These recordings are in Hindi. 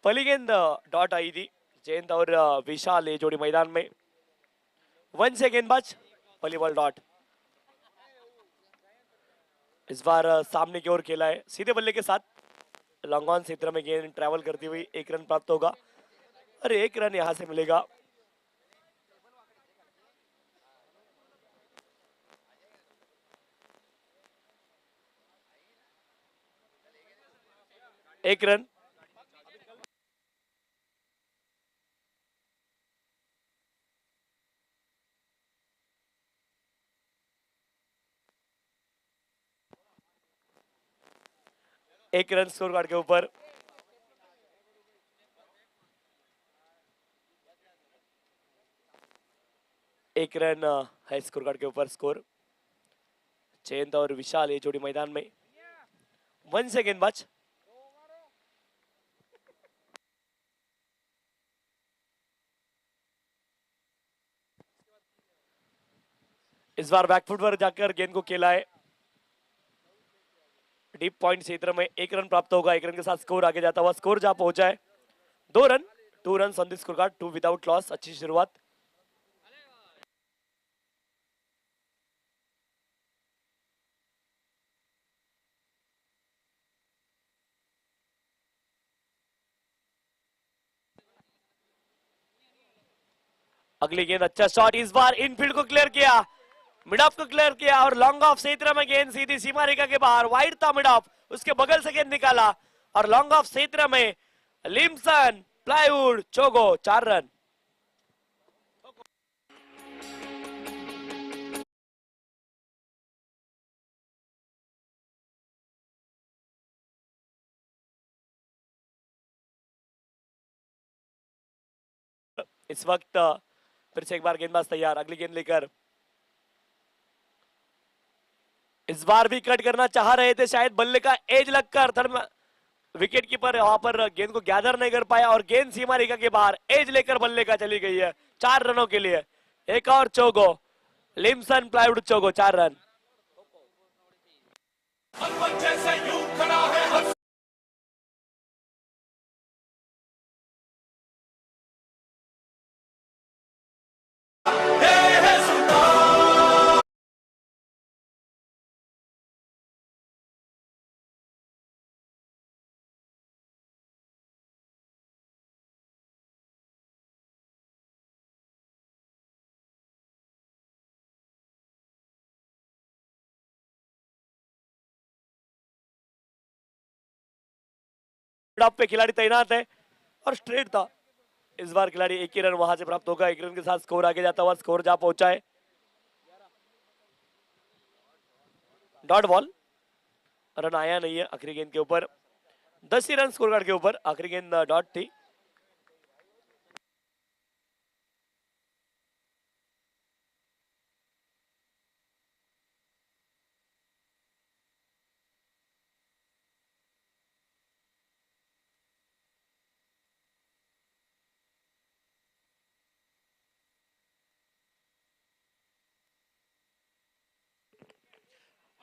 पहली गेंद डॉट आई थी। जयंत और विशाल ये जोड़ी मैदान में। 1 से गेंदबाज, पहली बॉल डॉट। इस बार सामने की ओर खेला है सीधे बल्ले के साथ। लॉन्ग ऑन क्षेत्र में गेंद ट्रैवल करती हुई 1 रन प्राप्त होगा और 1 रन यहां से मिलेगा। एक रन। एक रन स्कोर कार्ड के ऊपर। एक रन है स्कोर कार्ड के ऊपर स्कोर। जयंत और विशाल ये जोड़ी मैदान में। 1 से गेंदबाज। इस बार बैकफुट पर जाकर गेंद को खेला है। डीप पॉइंट क्षेत्र में 1 रन प्राप्त होगा। 1 रन के साथ स्कोर आगे जाता हुआ स्कोर जहां पहुंचा है 2 run. 2 run on the score card, 2 without loss. अच्छी शुरुआत। अगली गेंद अच्छा शॉट। इस बार इनफील्ड को क्लियर किया, मिड ऑफ को क्लियर किया और लॉन्ग ऑफ क्षेत्र में गेंद सीधी सीमा रेखा के बाहर। वाइड था मिड ऑफ, उसके बगल से गेंद निकाला और लॉन्ग ऑफ क्षेत्र में लिम्सन प्लाईवुड चोगो 4 रन। इस वक्त फिर से एक बार गेंदबाज तैयार, अगली गेंद लेकर। इस बार भी कट करना चाह रहे थे, शायद बल्ले का एज लगकर थर्ड विकेट कीपर वहां पर गेंद को गैदर नहीं कर पाया और गेंद सीमा रेखा के बाहर एज लेकर बल्ले का चली गई है 4 रनों के लिए। एक और चौगो, लिम्सन प्लाईवुड चौगो 4 रन। पे खिलाड़ी तैनात है और स्ट्रेट था। इस बार खिलाड़ी 1 ही रन वहां से प्राप्त होगा। 1 रन के साथ स्कोर आगे जाता हुआ स्कोर जहां पहुंचा है डॉट बॉल। रन आया नहीं है आखिरी गेंद के ऊपर। 10 ही रन स्कोर कार्ड के ऊपर। आखिरी गेंद डॉट थी।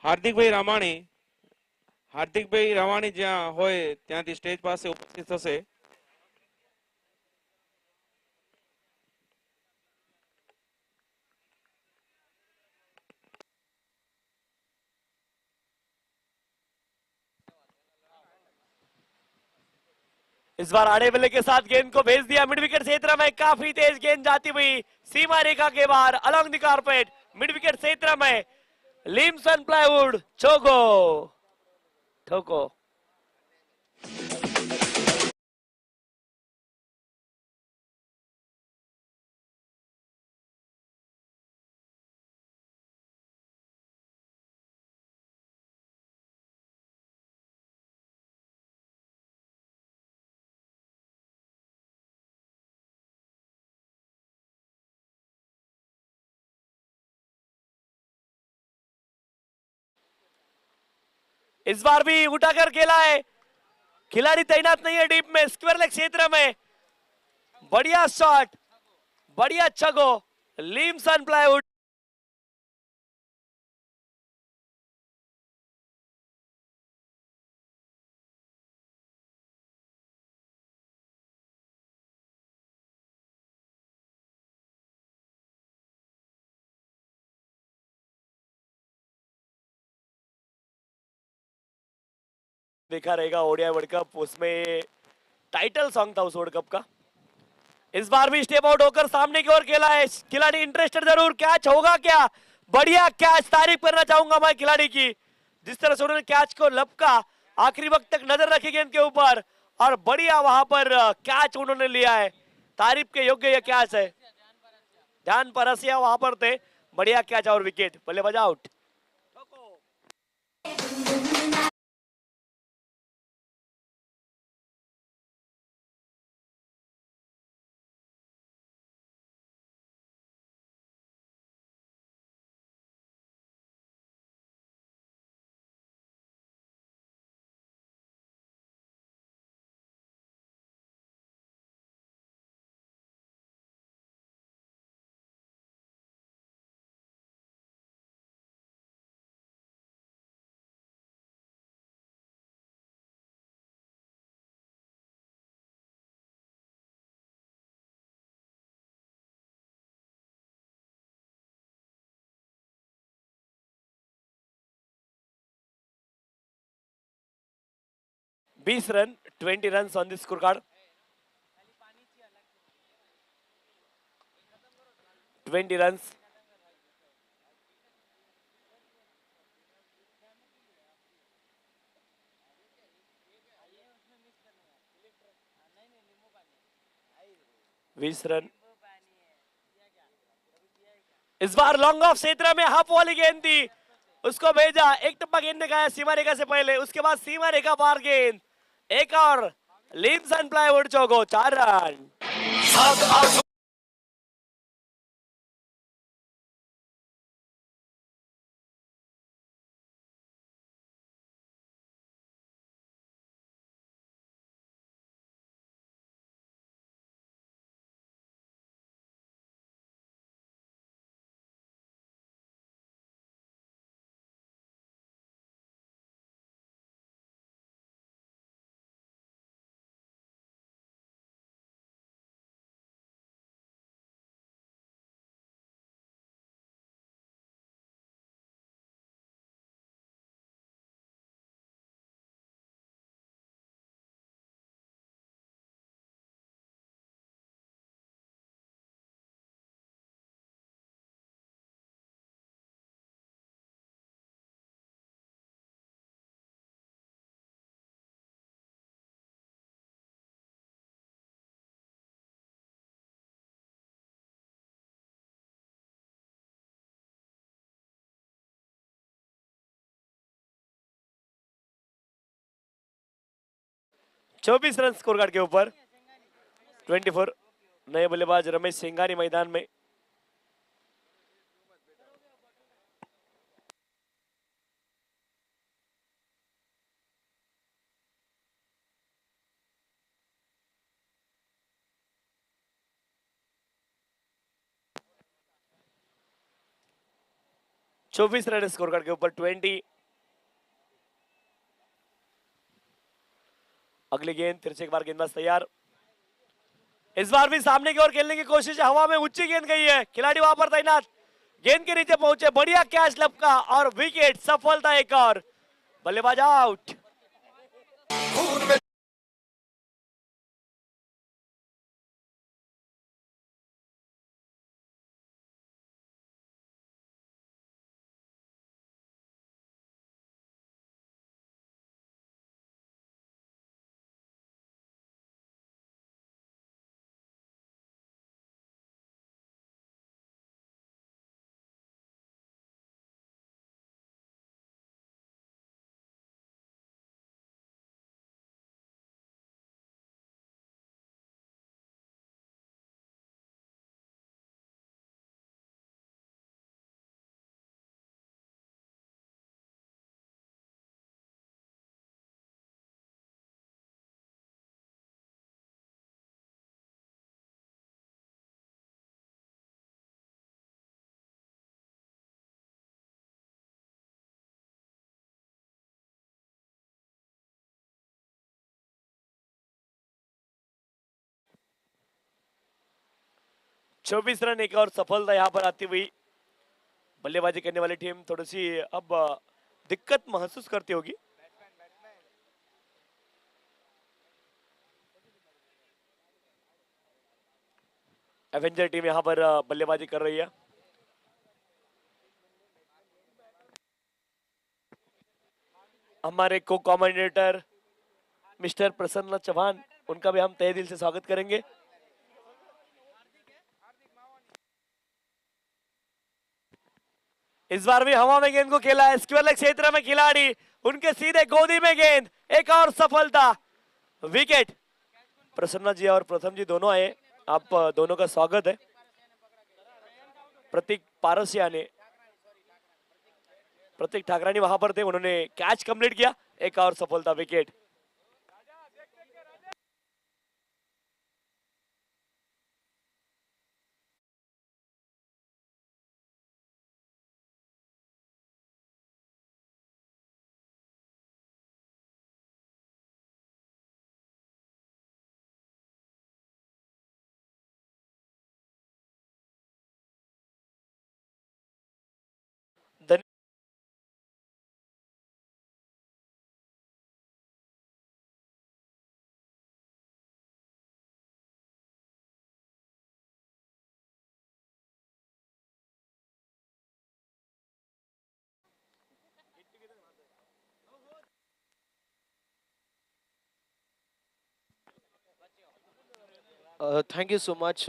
હાર્દિકભાઈ રવાણી જ્યાં હોય ત્યાંથી સ્ટેજ પાસે ઉપસ્થિત થશે। इस बार आड़े बल्ले के साथ गेंद को भेज दिया मिड विकेट क्षेत्र में। काफी तेज गेंद जाती हुई सीमा रेखा के बाहर along the carpet mid wicket क्षेत्र में। लिम्सन प्लाईवुड चोगो ठोको। इस बार भी उठाकर खेला है, खिलाड़ी तैनात नहीं है डीप में स्क्वायर लेग क्षेत्र में। बढ़िया शॉट, बढ़िया छगो लिम्सन प्लाईवुड। देखा रहेगा ओडीआई वर्ल्ड कप, उसमें टाइटल सॉन्ग था उस वर्ल्ड कप का। इस बार भी स्टेप आउट होकर सामने की ओर खेला है खिलाड़ी, इंटरेस्टेड जरूर, कैच होगा क्या? बढ़िया कैच, तारीफ करना चाहूंगा मैं खिलाड़ी की, जिस तरह से उन्होंने कैच को लपका, आखिरी वक्त तक नजर रखी गेंद के ऊपर और बढ़िया वहां पर कैच उन्होंने लिया है। तारीफ के योग्य यह कैच है। ध्यान परसिया वहां पर थे, बढ़िया कैच और विकेट, बल्लेबाज out. 20 run, 20 runs on the scorecard. 20 runs. बीस रन। इस बार लॉन्ग ऑफ क्षेत्र में हाफ वाली गेंद थी, उसको भेजा, एक टप्पा गेंद ने खाया सीमा रेखा से पहले, उसके बाद सीमा रेखा पार गेंद, एक और लीम्स एंड प्लाईवुड चौको, 4 रन। चौबीस रन स्कोर कार्ड के ऊपर, 24। नए बल्लेबाज रमेश सिंघानी मैदान में। चौबीस रन स्कोर कार्ड के ऊपर, 20। अगली गेंद फिर से एक बार गेंदबाज तैयार, इस बार भी सामने की ओर खेलने की कोशिश, हवा में ऊंची गेंद गई है, खिलाड़ी वहां पर तैनात, गेंद के नीचे पहुंचे, बढ़िया कैच लपका और विकेट, सफलता एक और, बल्लेबाज आउट। चौबीस रन, एक और सफलता यहां पर आती हुई, बल्लेबाजी करने वाली टीम थोड़ी सी अब दिक्कत महसूस करती होगी। एवेंजर टीम यहाँ पर बल्लेबाजी कर रही है। हमारे को कमेंटेटर मिस्टर प्रसन्न चौहान, उनका भी हम तहे दिल से स्वागत करेंगे। इस बार भी हवा में गेंद को खेला है, स्क्वायर लेग क्षेत्र में खिलाड़ी, उनके सीधे गोदी में गेंद, एक और सफलता, विकेट। प्रसन्ना जी और प्रथम जी दोनों आए, आप दोनों का स्वागत है। प्रतीक पारसिया ने, प्रतीक ठाकरानी वहां पर थे, उन्होंने कैच कंप्लीट किया, एक और सफलता, wicket. Thank you so much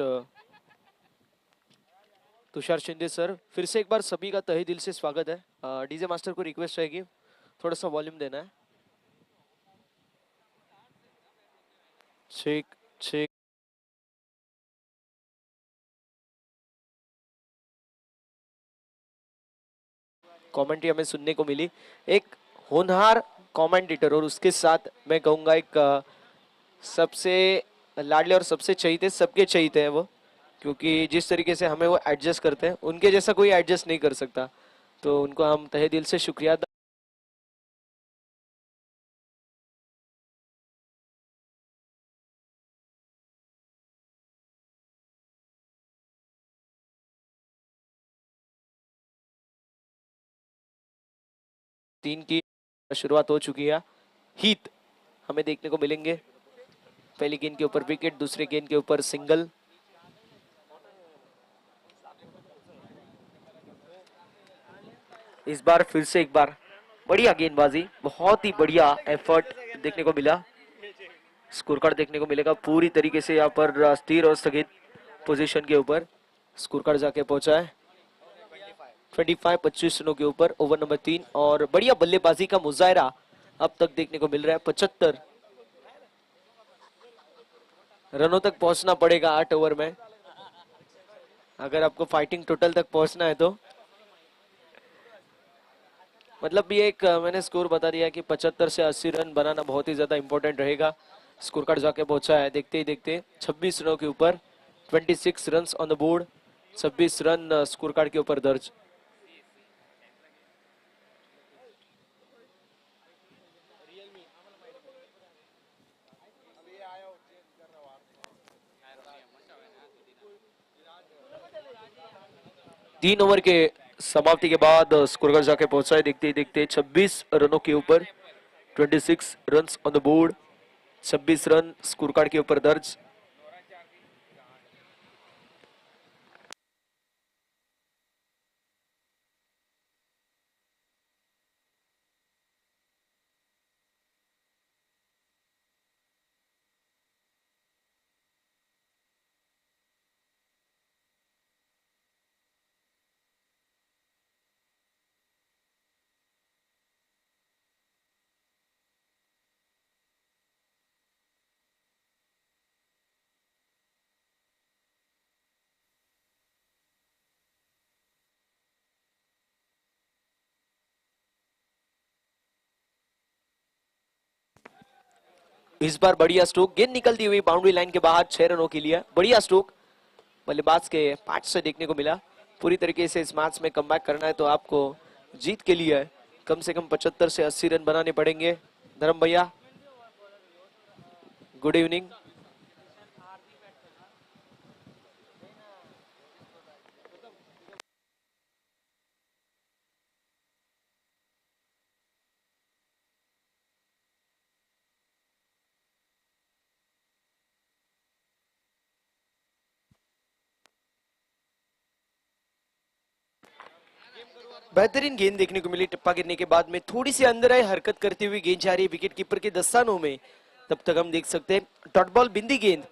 Tushar Shinde sir. फिर से एक बार सभी का तहे दिल से स्वागत है। डीजे मास्टर को रिक्वेस्ट रहेगी थोड़ा सा वॉल्यूम देना है। ठीक ठीक। कमेंट्री हमें सुनने को मिली, एक होनहार कमेंटेटर, और उसके साथ मैं कहूँगा एक सबसे लाडले और सबसे चहीते, सबके चहीते हैं वो, क्योंकि जिस तरीके से हमें वो एडजस्ट करते हैं उनके जैसा कोई एडजस्ट नहीं कर सकता, तो उनको हम तहे दिल से शुक्रिया। 3 की शुरुआत हो चुकी है। हीथ हमें देखने को मिलेंगे, पहली गेंद के ऊपर विकेट, दूसरे गेंद के ऊपर सिंगल। इस बार फिर से एक बार बढ़िया गेंदबाजी, बहुत ही बढ़िया एफर्ट देखने को मिला। स्कोर कार्ड देखने को मिलेगा पूरी तरीके से यहाँ पर स्थिर और स्थगित पोजीशन के ऊपर स्कोर कार्ड जाके पहुंचा है 25 25 रनों के ऊपर, ओवर नंबर 3, और बढ़िया बल्लेबाजी का मुजाहरा अब तक देखने को मिल रहा है। 75 रनों तक पहुंचना पड़ेगा 8 ओवर में, अगर आपको फाइटिंग टोटल तक पहुंचना है तो। मतलब ये एक मैंने स्कोर बता दिया कि 75 से 80 रन बनाना बहुत ही ज्यादा इंपॉर्टेंट रहेगा। स्कोर कार्ड जाके पहुंचा है देखते ही देखते 26 रनों के ऊपर, 26 run on the board, 26 run score card के ऊपर दर्ज। तीन ओवर के समाप्ति के बाद स्कोर कार्ड जाके पहुंचा है देखते ही देखते 26 रनों के ऊपर, 26 run on the board, 26 run score card के ऊपर दर्ज। इस बार बढ़िया स्ट्रोक, गेंद निकलती हुई बाउंड्री लाइन के बाहर 6 रनों के लिए, बढ़िया स्ट्रोक बल्लेबाज के पांच से देखने को मिला। पूरी तरीके से इस मैच में कमबैक करना है तो आपको जीत के लिए कम से कम 75 से 80 रन बनाने पड़ेंगे। धर्म भैया गुड इवनिंग। बेहतरीन गेंद देखने को मिली, टिप्पा गिरने के बाद में थोड़ी सी अंदर आए हरकत करती हुई गेंद जा रही है विकेट कीपर के दस्तानों में। तब तक हम देख सकते हैं डॉट बॉल बिंदी गेंद।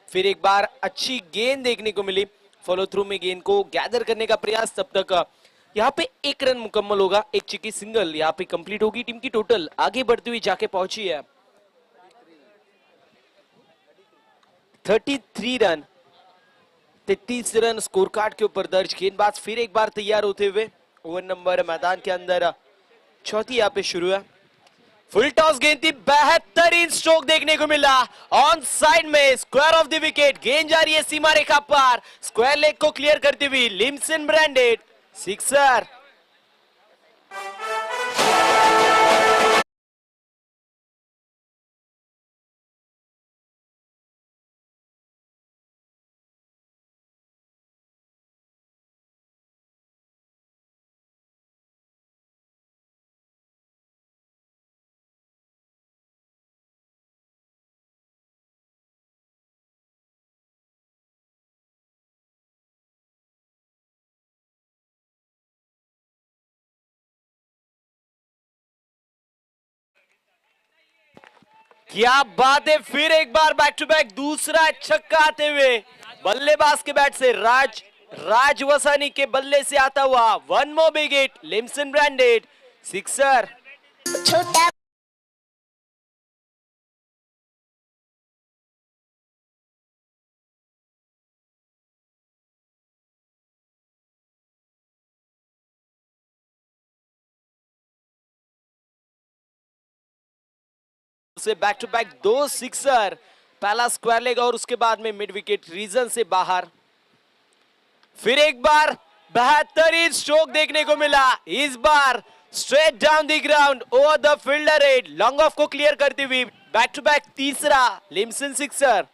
फिर एक बार अच्छी गेंद देखने को मिली, फॉलो थ्रू में गेंद को गैदर करने का प्रयास। तब तक यहाँ पे एक रन मुकम्मल होगा, एक चिकी सिंगल यहाँ पे कंप्लीट होगी। टीम की टोटल आगे बढ़ती हुई जाके पहुंची है 33 रन। 33 रन स्कोर कार्ड के ऊपर दर्ज। गेंदबाज फिर एक बार तैयार होते हुए ओवर नंबर मैदान के अंदर चौथी यहाँ पे शुरू है। फुल टॉस गेंद थी, बेहतरीन स्ट्रोक देखने को मिला ऑन साइड में, स्क्वायर ऑफ द विकेट। गेंद जा रही है सीमा रेखा पार, स्क्वायर लेग को क्लियर करती हुई लिम्सन ब्रांडेड सिक्सर। क्या बात है, फिर एक बार बैक टू बैक दूसरा छक्का आते हुए बल्लेबाज के बैट से राज वसानी के बल्ले से आता हुआ one more big hit, Limson branded sixer. से बैक टू बैक दो सिक्सर, पहला स्क्वायर लेग और उसके बाद में मिड विकेट रीजन से बाहर। फिर एक बार बेहतरीन स्ट्रोक देखने को मिला, इस बार straight down the ground over the fielder head, long off को क्लियर करती हुई बैक टू बैक तीसरा लिम्सन सिक्सर।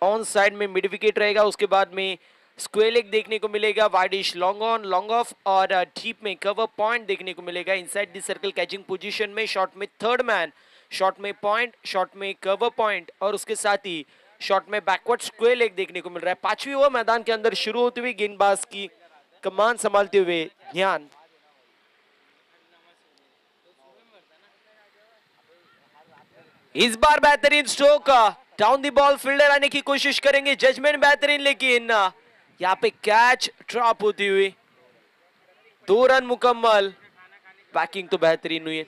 ऑन साइड में मिड विकेट रहेगा, उसके बाद में स्क्वेयर लेग देखने को मिलेगा, wideish long on long off और डीप में कवर पॉइंट देखने को मिलेगा। Inside the circle catching position में शॉट में थर्ड मैन, शॉट में पॉइंट, शॉट में कवर पॉइंट और उसके साथ ही शॉट में बैकवर्ड स्क्वेयर लेग देखने को मिल रहा है। 5वीं ओवर मैदान के अंदर शुरू होते हुए गेंदबाज की कमान संभालते हुए ध्यान। इस बार बेहतरीन stroke, down the ball fielder आने की कोशिश करेंगे, जजमेंट बेहतरीन, लेकिन यहाँ पे कैच ड्रॉप होती हुई। 2 रन मुकम्मल, बैकिंग तो बेहतरीन हुई है।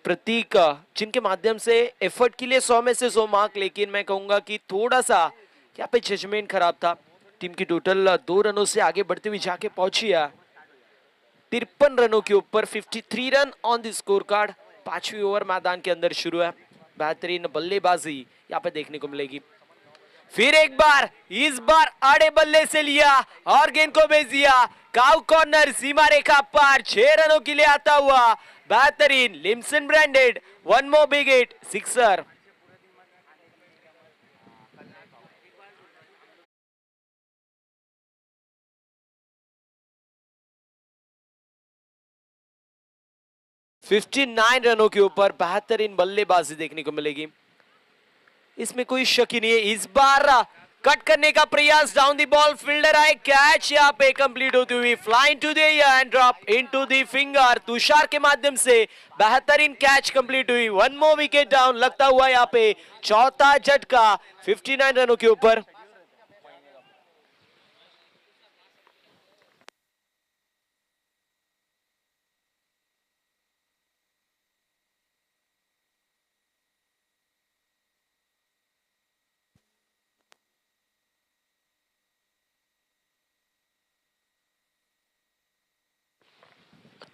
प्रतीक जिनके माध्यम से एफर्ट के लिए 100 में से 100 मार्क, लेकिन मैं कहूंगा कि थोड़ा सा यहाँ पे जजमेंट खराब था। टीम की टोटल 2 रनों से आगे बढ़ते हुए जाके पहुंची है 53 रनों के ऊपर, 53 run on the score card. 5वीं ओवर मैदान के अंदर शुरू है। बेहतरीन बल्लेबाजी यहाँ पे देखने को मिलेगी। फिर एक बार, इस बार आड़े बल्ले से लिया और गेंद को भेज दिया काउ कॉर्नर, सीमा रेखा पार, 6 रनों के लिए आता हुआ बेहतरीन Limson branded, 1 more big hit, sixer. $59 रनों के ऊपर बेहतरीन बल्लेबाजी देखने को मिलेगी, इसमें कोई शक ही नहीं है। इस बार कट करने का प्रयास, डाउन द बॉल फील्डर आए, कैच यहाँ पे कंप्लीट होती हुई, flying to the air and drop into the finger. Tushar के माध्यम से बेहतरीन कैच कंप्लीट हुई। 1 मोर विकेट डाउन, लगता हुआ यहाँ पे चौथा झटका 59 रनों के ऊपर।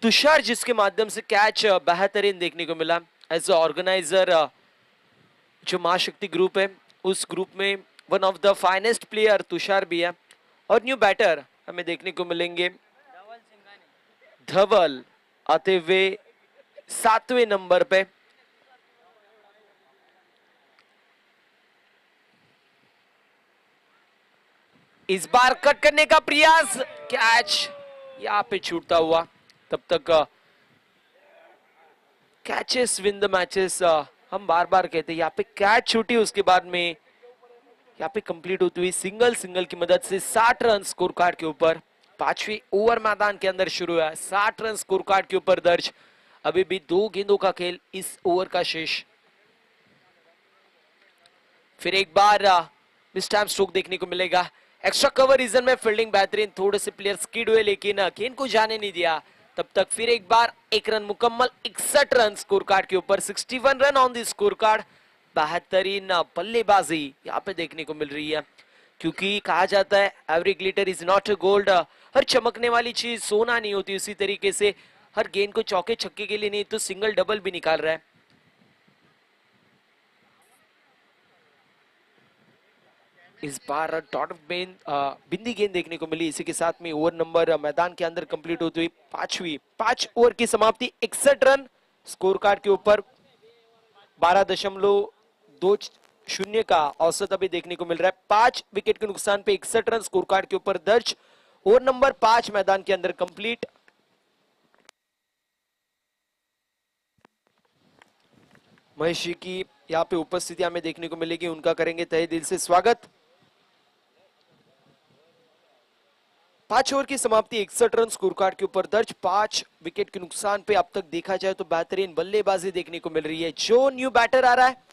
तुषार जिसके माध्यम से कैच बेहतरीन देखने को मिला। एज ऑर्गेनाइजर जो मां शक्ति ग्रुप है, उस ग्रुप में one of the finest player Tushar भी है। और न्यू बैटर हमें देखने को मिलेंगे धवल आते हुए 7वें नंबर पे। इस बार कट करने का प्रयास, कैच यहाँ पे छूटता हुआ। तब तक कैचेस विन द मैचेस, हम बार बार कहते हैं, यहाँ पे कैच छूटी, उसके बाद में यहाँ पे कंप्लीट होती हुई सिंगल की मदद से 60 रन स्कोर कार्ड के ऊपर। 5वीं ओवर मैदान के अंदर शुरू है, 60 रन स्कोर कार्ड के ऊपर दर्ज। अभी भी 2 गेंदों का खेल इस ओवर का शेष। फिर एक बार मिस टाइम स्ट्रोक देखने को मिलेगा। एक्स्ट्रा कवर रीजन में फील्डिंग बेहतरीन, थोड़े से प्लेयर स्किड हुए लेकिन गेंद को जाने नहीं दिया। तब तक फिर एक बार 1 रन मुकम्मल, 61 रन स्कोर कार्ड के ऊपर, 61 run on the score card. बेहतरीन बल्लेबाजी यहाँ पे देखने को मिल रही है, क्योंकि कहा जाता है every glitter is not a gold. हर चमकने वाली चीज सोना नहीं होती, उसी तरीके से हर गेंद को चौके छक्के के लिए नहीं तो सिंगल डबल भी निकाल रहा है। इस बार डॉट बिंदी गेंद देखने को मिली। इसी के साथ में ओवर नंबर मैदान के अंदर कंप्लीट होती हुई 5 ओवर की समाप्ति, 61 रन स्कोर कार्ड के ऊपर। 12.20 का औसत अभी देखने को मिल रहा है। 5 विकेट के नुकसान पे 61 रन स्कोर कार्ड के ऊपर दर्ज। ओवर नंबर 5 मैदान के अंदर कंप्लीट। महेश जी की यहाँ पे उपस्थिति हमें देखने को मिलेगी, उनका करेंगे तहे दिल से स्वागत। 5 ओवर की समाप्ति, 61 रन स्कोर कार्ड के ऊपर दर्ज। 5 विकेट के नुकसान पे अब तक देखा जाए तो बेहतरीन बल्लेबाजी देखने को मिल रही है। जो न्यू बैटर आ रहा है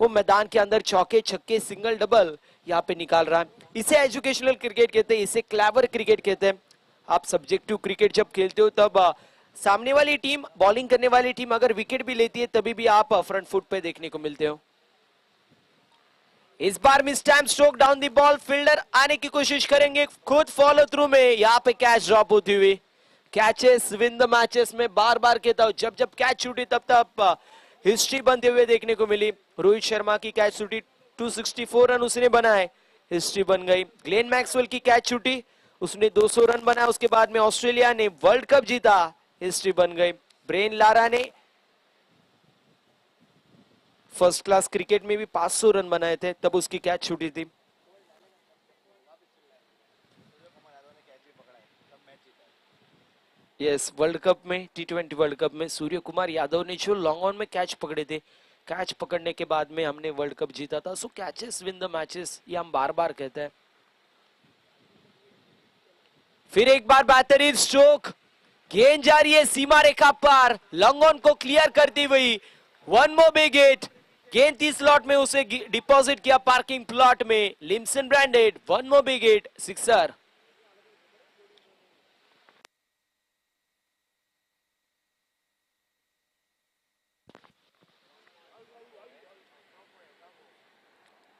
वो मैदान के अंदर चौके छक्के सिंगल डबल यहाँ पे निकाल रहा है। इसे एजुकेशनल क्रिकेट कहते हैं, इसे क्लेवर क्रिकेट कहते हैं। आप सब्जेक्टिव क्रिकेट जब खेलते हो तब सामने वाली टीम, बॉलिंग करने वाली टीम अगर विकेट भी लेती है तभी भी आप फ्रंट फुट पे देखने को मिलते हो। इस बार mistime stroke, down the ball fielder आने की कोशिश करेंगे, खुद फॉलो थ्रू में यहाँ पे कैच ड्रॉप होती हुई। कैचेस विन द मैचेस में बार बार कहता हूं, जब जब कैच छूटी तब तब हिस्ट्री बनते हुए देखने को मिली। रोहित शर्मा की कैच छूटी, 264 रन उसने बनाए, हिस्ट्री बन गई। ग्लेन मैक्सवेल की कैच छूटी, उसने 200 रन बनाया, उसके बाद में ऑस्ट्रेलिया ने वर्ल्ड कप जीता, हिस्ट्री बन गई। ब्रेन लारा ने फर्स्ट क्लास क्रिकेट में भी 500 रन बनाए थे, तब उसकी कैच छूटी थी। यस, वर्ल्ड कप में, T20 वर्ल्ड कप में सूर्य कुमार यादव ने जो लॉन्ग ऑन में कैच पकड़े थे, कैच पकड़ने के बाद में हमने वर्ल्ड कप जीता था। सो कैचेस विन द मैचेस, ये हम बार बार कहते हैं। फिर एक बार बेहतरीन स्ट्रोक, गेंद जा रही है सीमा रेखा पार, लॉन्ग ऑन को क्लियर करती हुई। वन मोर बिग हिट, गेंद 30 स्लॉट में उसे डिपॉजिट किया पार्किंग प्लॉट में। Limson branded, one more big hit, sixer.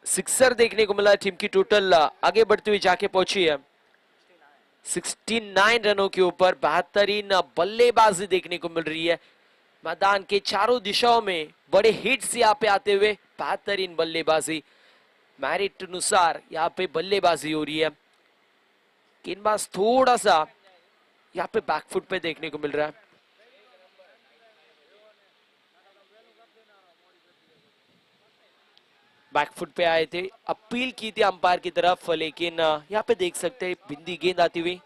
Sixer देखने को मिला, टीम की टोटल आगे बढ़ती हुई जाके पहुंची है 69 रनों के ऊपर। बेहतरीन बल्लेबाजी देखने को मिल रही है, मैदान के चारों दिशाओं में बड़े हिट्स यहाँ पे आते हुए, बेहतरीन बल्लेबाजी। मैरिट अनुसार यहाँ पे बल्लेबाजी हो रही है। गेंदबाज थोड़ा सा यहाँ पे बैकफुट पे देखने को मिल रहा है। बैकफुट पे आए थे, अपील की थी अंपायर की तरफ, लेकिन यहाँ पे देख सकते हैं बिंदी गेंद आती हुई।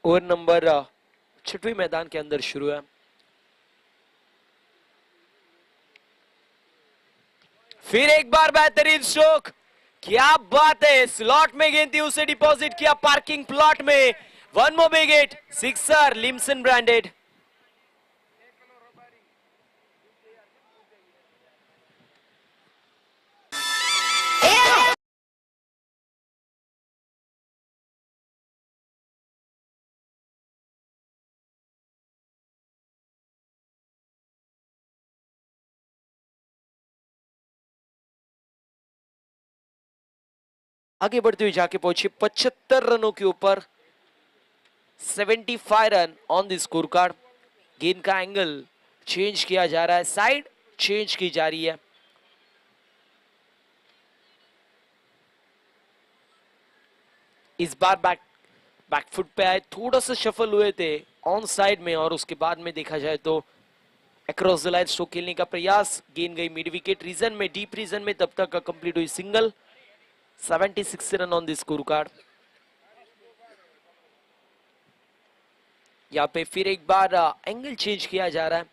ओवर नंबर 6वीं मैदान के अंदर शुरू है। फिर एक बार बेहतरीन स्ट्रोक, क्या बात है, स्लॉट में गेंद थी, उसे डिपॉजिट किया पार्किंग प्लॉट में। One more big hit, sixer, Limson branded. आगे बढ़ते हुए जाके पहुंचे 75 रनों के ऊपर, 75 run on the score card. गेंद का एंगल चेंज किया जा रहा है, साइड चेंज की जा रही है। इस बार बैकफुट पे आए, थोड़ा सा शफल हुए थे ऑन साइड में, और उसके बाद में देखा जाए तो अक्रॉस द लाइन स्ट्रोक खेलने का प्रयास। गेंद गई मिड विकेट रीजन में, डीप रीजन में, तब तक कंप्लीट हुई single. 76 run on the score card. यहाँ पे फिर एक बार एंगल चेंज किया जा रहा है,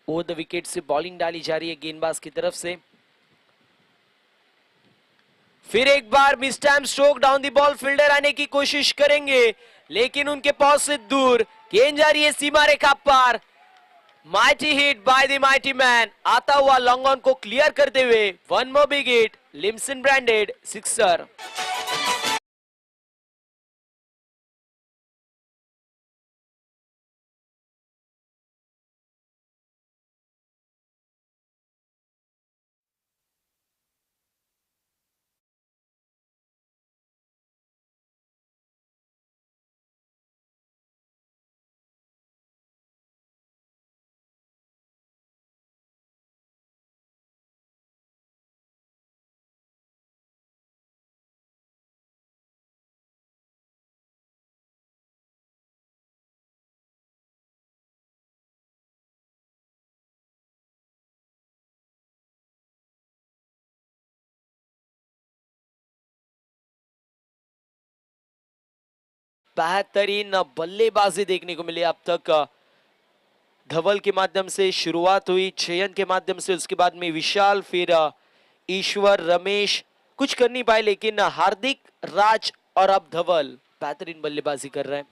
ओवर द विकेट से बॉलिंग डाली जा रही है गेंदबाज की तरफ से। फिर एक बार mistime stroke, down the ball fielder आने की कोशिश करेंगे, लेकिन उनके पास से दूर। गेंद जा रही है सीमा रेखा पार, mighty hit by the mighty man, आता हुआ लॉन्ग ऑन को क्लियर करते हुए। One more big hit, Limson branded, sixer. बेहतरीन बल्लेबाजी देखने को मिली अब तक। धवल के माध्यम से शुरुआत हुई, चयन के माध्यम से, उसके बाद में विशाल, फिर ईश्वर, रमेश कुछ कर नहीं पाए, लेकिन हार्दिक, राज और अब धवल बेहतरीन बल्लेबाजी कर रहे हैं।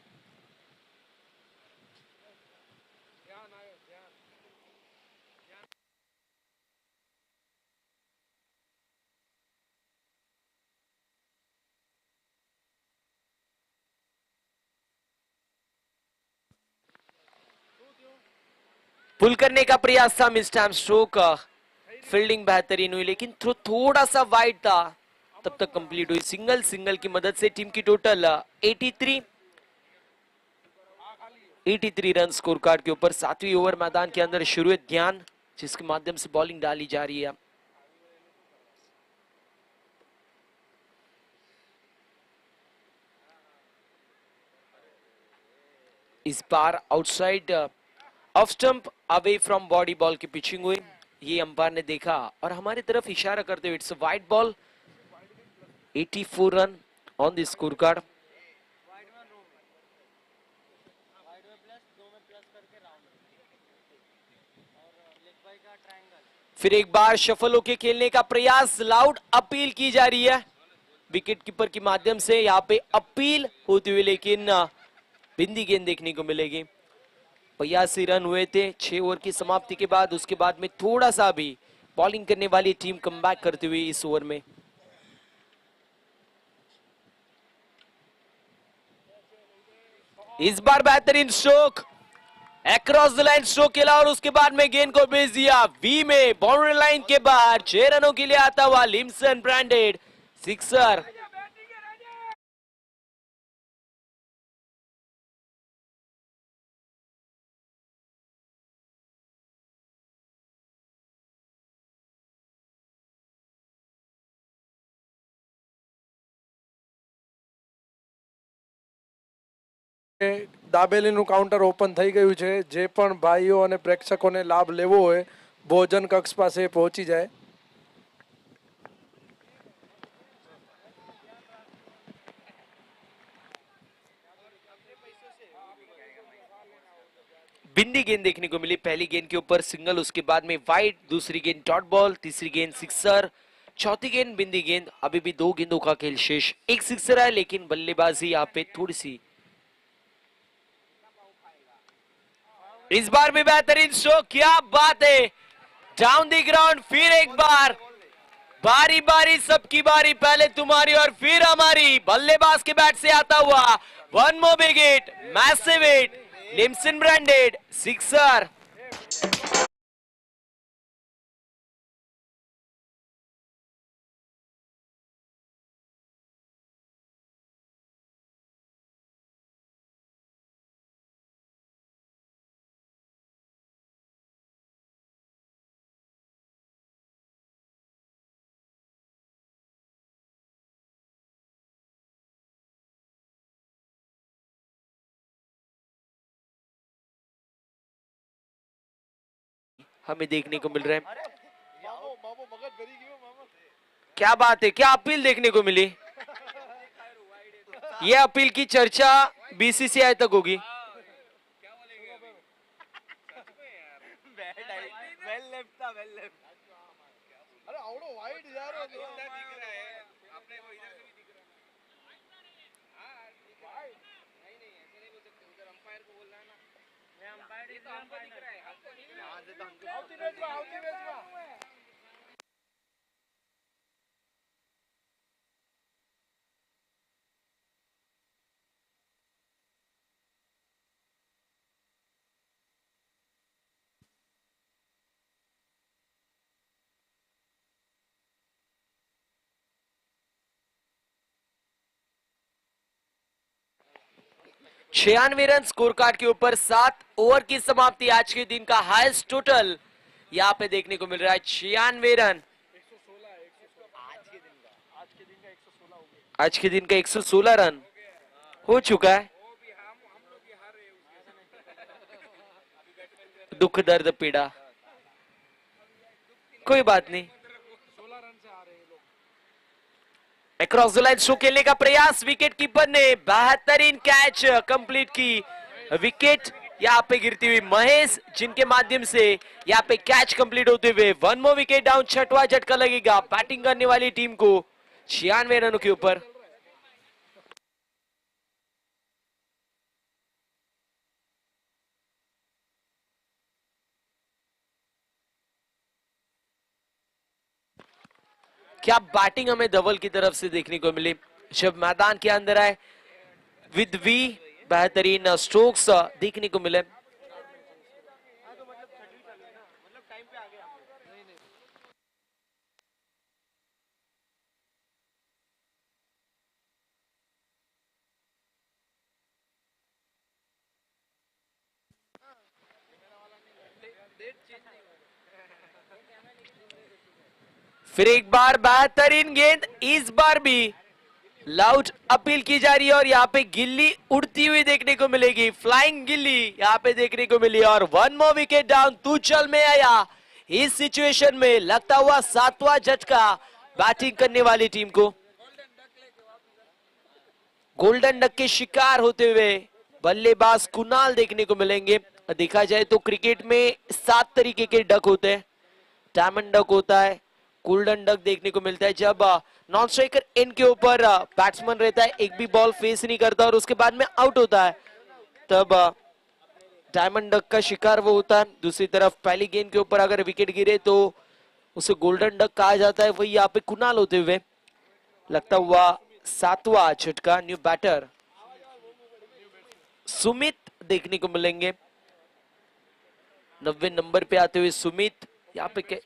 पुल करने का प्रयास था, मिस टाइम स्ट्रोक, फील्डिंग बेहतरीन हुई, लेकिन थोड़ा सा वाइड था, तब तक कंप्लीट हुई सिंगल। सिंगल की मदद से टीम की टोटल 83। 83 रन स्कोर कार्ड के ऊपर। 7वीं ओवर मैदान के अंदर शुरू है। ध्यान जिसके माध्यम से बॉलिंग डाली जा रही है। इस बार outside off stump away from body ball की पिचिंग हुई, ये अंपायर ने देखा और हमारी तरफ इशारा करते हुए it's wide ball. 84 run on the score card. फिर एक बार शफल होके खेलने का प्रयास, लाउड अपील की जा रही है विकेट कीपर के माध्यम से। यहाँ पे अपील होती हुई लेकिन बिंदी गेंद देखने को मिलेगी। 82 रन हुए थे 6 ओवर की समाप्ति के बाद। उसके बाद में थोड़ा सा भी बॉलिंग करने वाली टीम कमबैक करते हुए इस ओवर में। इस बार बेहतरीन stroke, across the line stroke खेला और उसके बाद में गेंद को भेज दिया वी में बाउंड्री लाइन के बाहर। 6 रनों के लिए आता हुआ लिम्सन ब्रांडेड सिक्सर। દાબેલીનું કાઉન્ટર ઓપન થઈ ગયું છે। જે પણ ભાઈઓ અને પ્રેક્ષકોને લાભ લેવો હોય ભોજન કક્ષ પાસે પહોંચી જાય। बिंदी गेंद देखने को मिली। पहली गेंद के ऊपर सिंगल, उसके बाद में वाइड, दूसरी गेंद डॉट बॉल, तीसरी गेंद सिक्सर, चौथी गेंद बिंदी गेंद। अभी भी 2 गेंदों का खेल शेष। एक सिक्सर है लेकिन बल्लेबाजी यहाँ पे थोड़ी सी। इस बार भी बेहतरीन स्ट्रोक, क्या बात है, डाउन द ग्राउंड। फिर एक बार बारी बारी सबकी बारी, पहले तुम्हारी और फिर हमारी। बल्लेबाज के बैट से आता हुआ one more big hit, massive hit, Limson branded sixer. हमें देखने को मिल रहा है। क्या बात है, क्या अपील देखने को मिली। यह अपील की चर्चा बीसीसीआई तक होगी। छियानवे रन स्कोर कार्ड के ऊपर। 7 ओवर की समाप्ति। आज के दिन का हाईएस्ट टोटल यहाँ पे देखने को मिल रहा है 96 रन। आज के दिन का 116 रन हो चुका है। दुख दर्द पीड़ा, कोई बात नहीं। अक्रॉस द लाइन शो खेलने का प्रयास, विकेट कीपर ने बेहतरीन कैच कंप्लीट की। विकेट यहाँ पे गिरती हुई महेश, जिनके माध्यम से यहाँ पे कैच कंप्लीट होते हुए 1 मोर विकेट डाउन। 6वां झटका लगेगा बैटिंग करने वाली टीम को 96 रनों के ऊपर। क्या बैटिंग हमें धवल की तरफ से देखने को मिली जब मैदान के अंदर आए। विद वी बेहतरीन स्ट्रोक्स देखने को मिले। फिर एक बार बेहतरीन गेंद, इस बार भी लाउड अपील की जा रही है और यहाँ पे गिल्ली उड़ती हुई देखने को मिलेगी, फ्लाइंग गिल्ली यहाँ पे देखने को मिली और 1 मोर विकेट डाउन। तुचल में आया इस सिचुएशन में, लगता हुआ 7वां झटका बैटिंग करने वाली टीम को। गोल्डन डक के शिकार होते हुए बल्लेबाज कुणाल देखने को मिलेंगे। देखा जाए तो क्रिकेट में 7 तरीके के डक होते हैं। डायमंड डक होता है, गोल्डन डक देखने को मिलता है जब नॉन स्ट्राइकर इन के ऊपर बैट्समैन रहता है, एक भी बॉल फेस नहीं करता और उसके बाद में आउट होता है, तब डायमंड डक का शिकार वो होता है। दूसरी तरफ पहली गेंद के ऊपर अगर विकेट गिरे तो उसे गोल्डन डक कहा जाता है। वही यहाँ पे कुणाल होते हुए लगता हुआ 7वां झटका। न्यू बैटर सुमित देखने को मिलेंगे, 90 नंबर पे आते हुए सुमित। यहाँ पे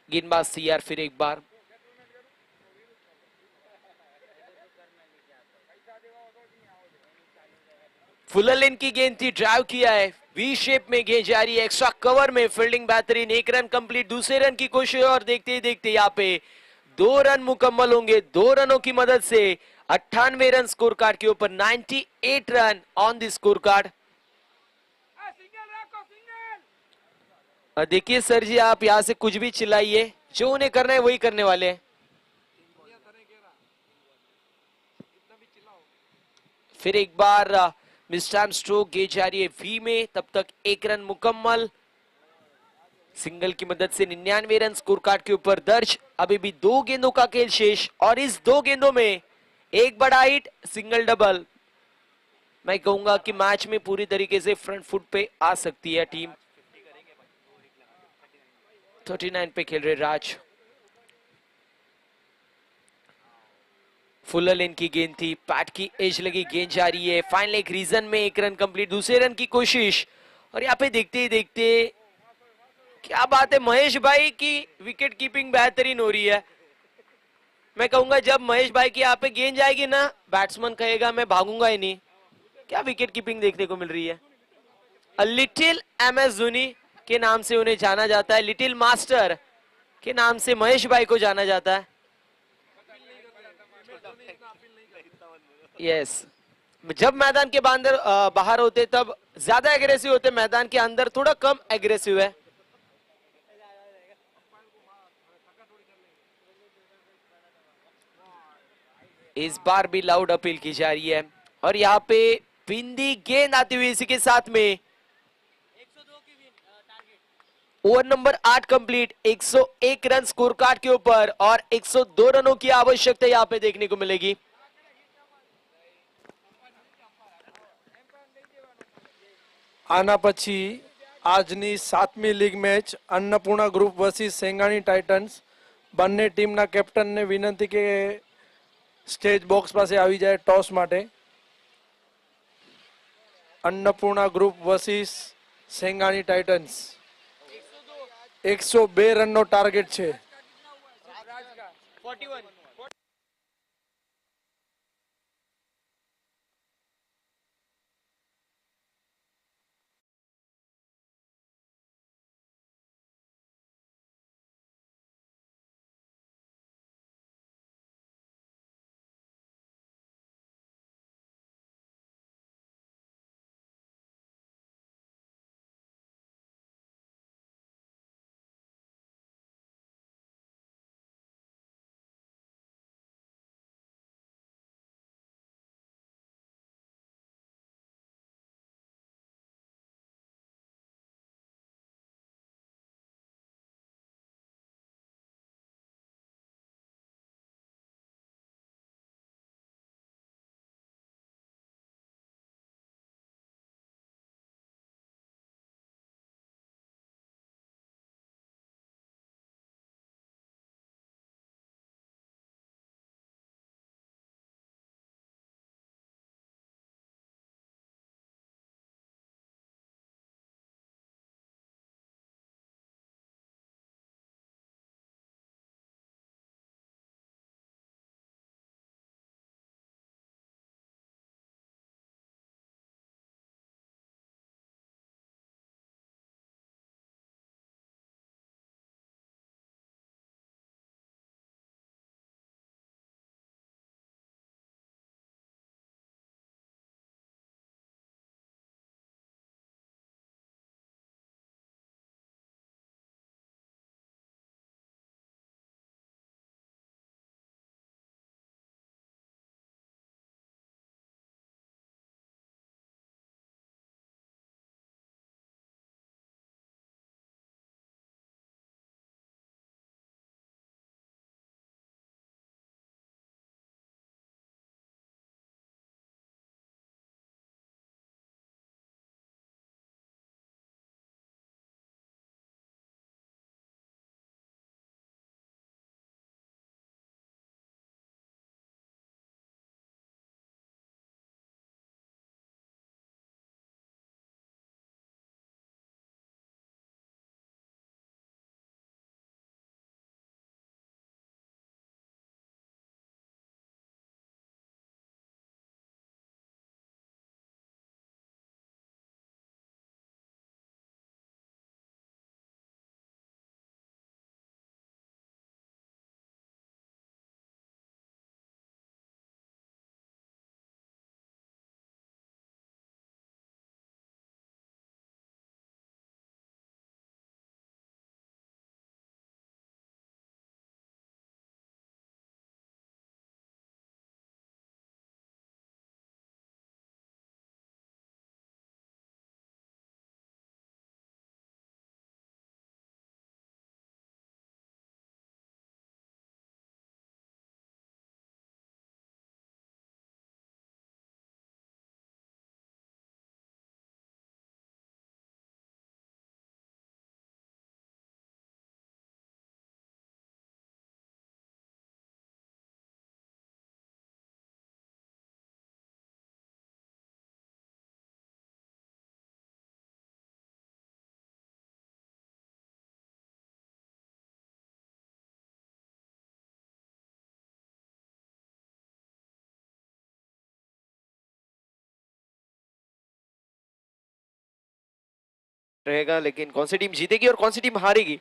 गेंदबाज सीआर फिर एक बार, फुल लेन की गेंद थी, ड्राइव किया है, वी शेप में गेंद जा रही है, एक्स्ट्रा कवर में फील्डिंग बेहतरीन, 1 रन कंप्लीट। दूसरे रन की कोशिश और देखते ही देखते यहाँ पे 2 रन मुकम्मल होंगे। 2 रनों की मदद से 98 रन स्कोर कार्ड के ऊपर, 98 run on the score card. देखिए सर जी, आप यहाँ से कुछ भी चिल्लाइए, जो उन्हें करना है वही करने वाले हैं। फिर एक बार मिस्टर स्ट्रोक गेंद जा रही है वी में, तब तक 1 रन मुकम्मल। सिंगल की मदद से 99 रन स्कोर कार्ड के ऊपर दर्ज। अभी भी 2 गेंदों का खेल शेष और इस 2 गेंदों में एक बड़ा हिट, सिंगल डबल। मैं कहूंगा कि मैच में पूरी तरीके से फ्रंट फुट पे आ सकती है टीम। 39 पे खेल रहे राज। फुल लेन की गेंद थी, पैट की एज लगी, गेंद जा रही है फाइनल एक रीजन में, 1 रन कंप्लीट। दूसरे रन की कोशिश और यहाँ पे देखते ही देखते क्या बात है, महेश भाई की विकेट कीपिंग बेहतरीन हो रही है। मैं कहूंगा जब महेश भाई की यहाँ पे गेंद जाएगी ना, बैट्समैन कहेगा मैं भागूंगा ही नहीं। क्या विकेट कीपिंग देखने को मिल रही है। लिटिल MS धोनी के नाम से उन्हें जाना जाता है, लिटिल मास्टर के नाम से महेश भाई को जाना जाता है। यस, जब मैदान के बाहर होते तब ज्यादा एग्रेसिव होते, मैदान के अंदर थोड़ा कम एग्रेसिव है। इस बार भी लाउड अपील की जा रही है और यहाँ पे बिंदी गेंद आती हुई, इसी के साथ में over number 8 complete, 101 run score card के ऊपर और 102 रनों की आवश्यकता यहाँ पे देखने को मिलेगी। આના પછી આજની 7મી league match Annapurna group versus Sengani Titans, બંને ટીમના કેપ્ટનને વિનંતી કે સ્ટેજ બોક્સ પાસે આવી જાય ટોસ માટે। Annapurna group versus Sengani Titans, 102 રનનો ટાર્ગેટ છે। रहेगा, लेकिन कौन सी टीम जीतेगी और कौन सी टीम हारेगी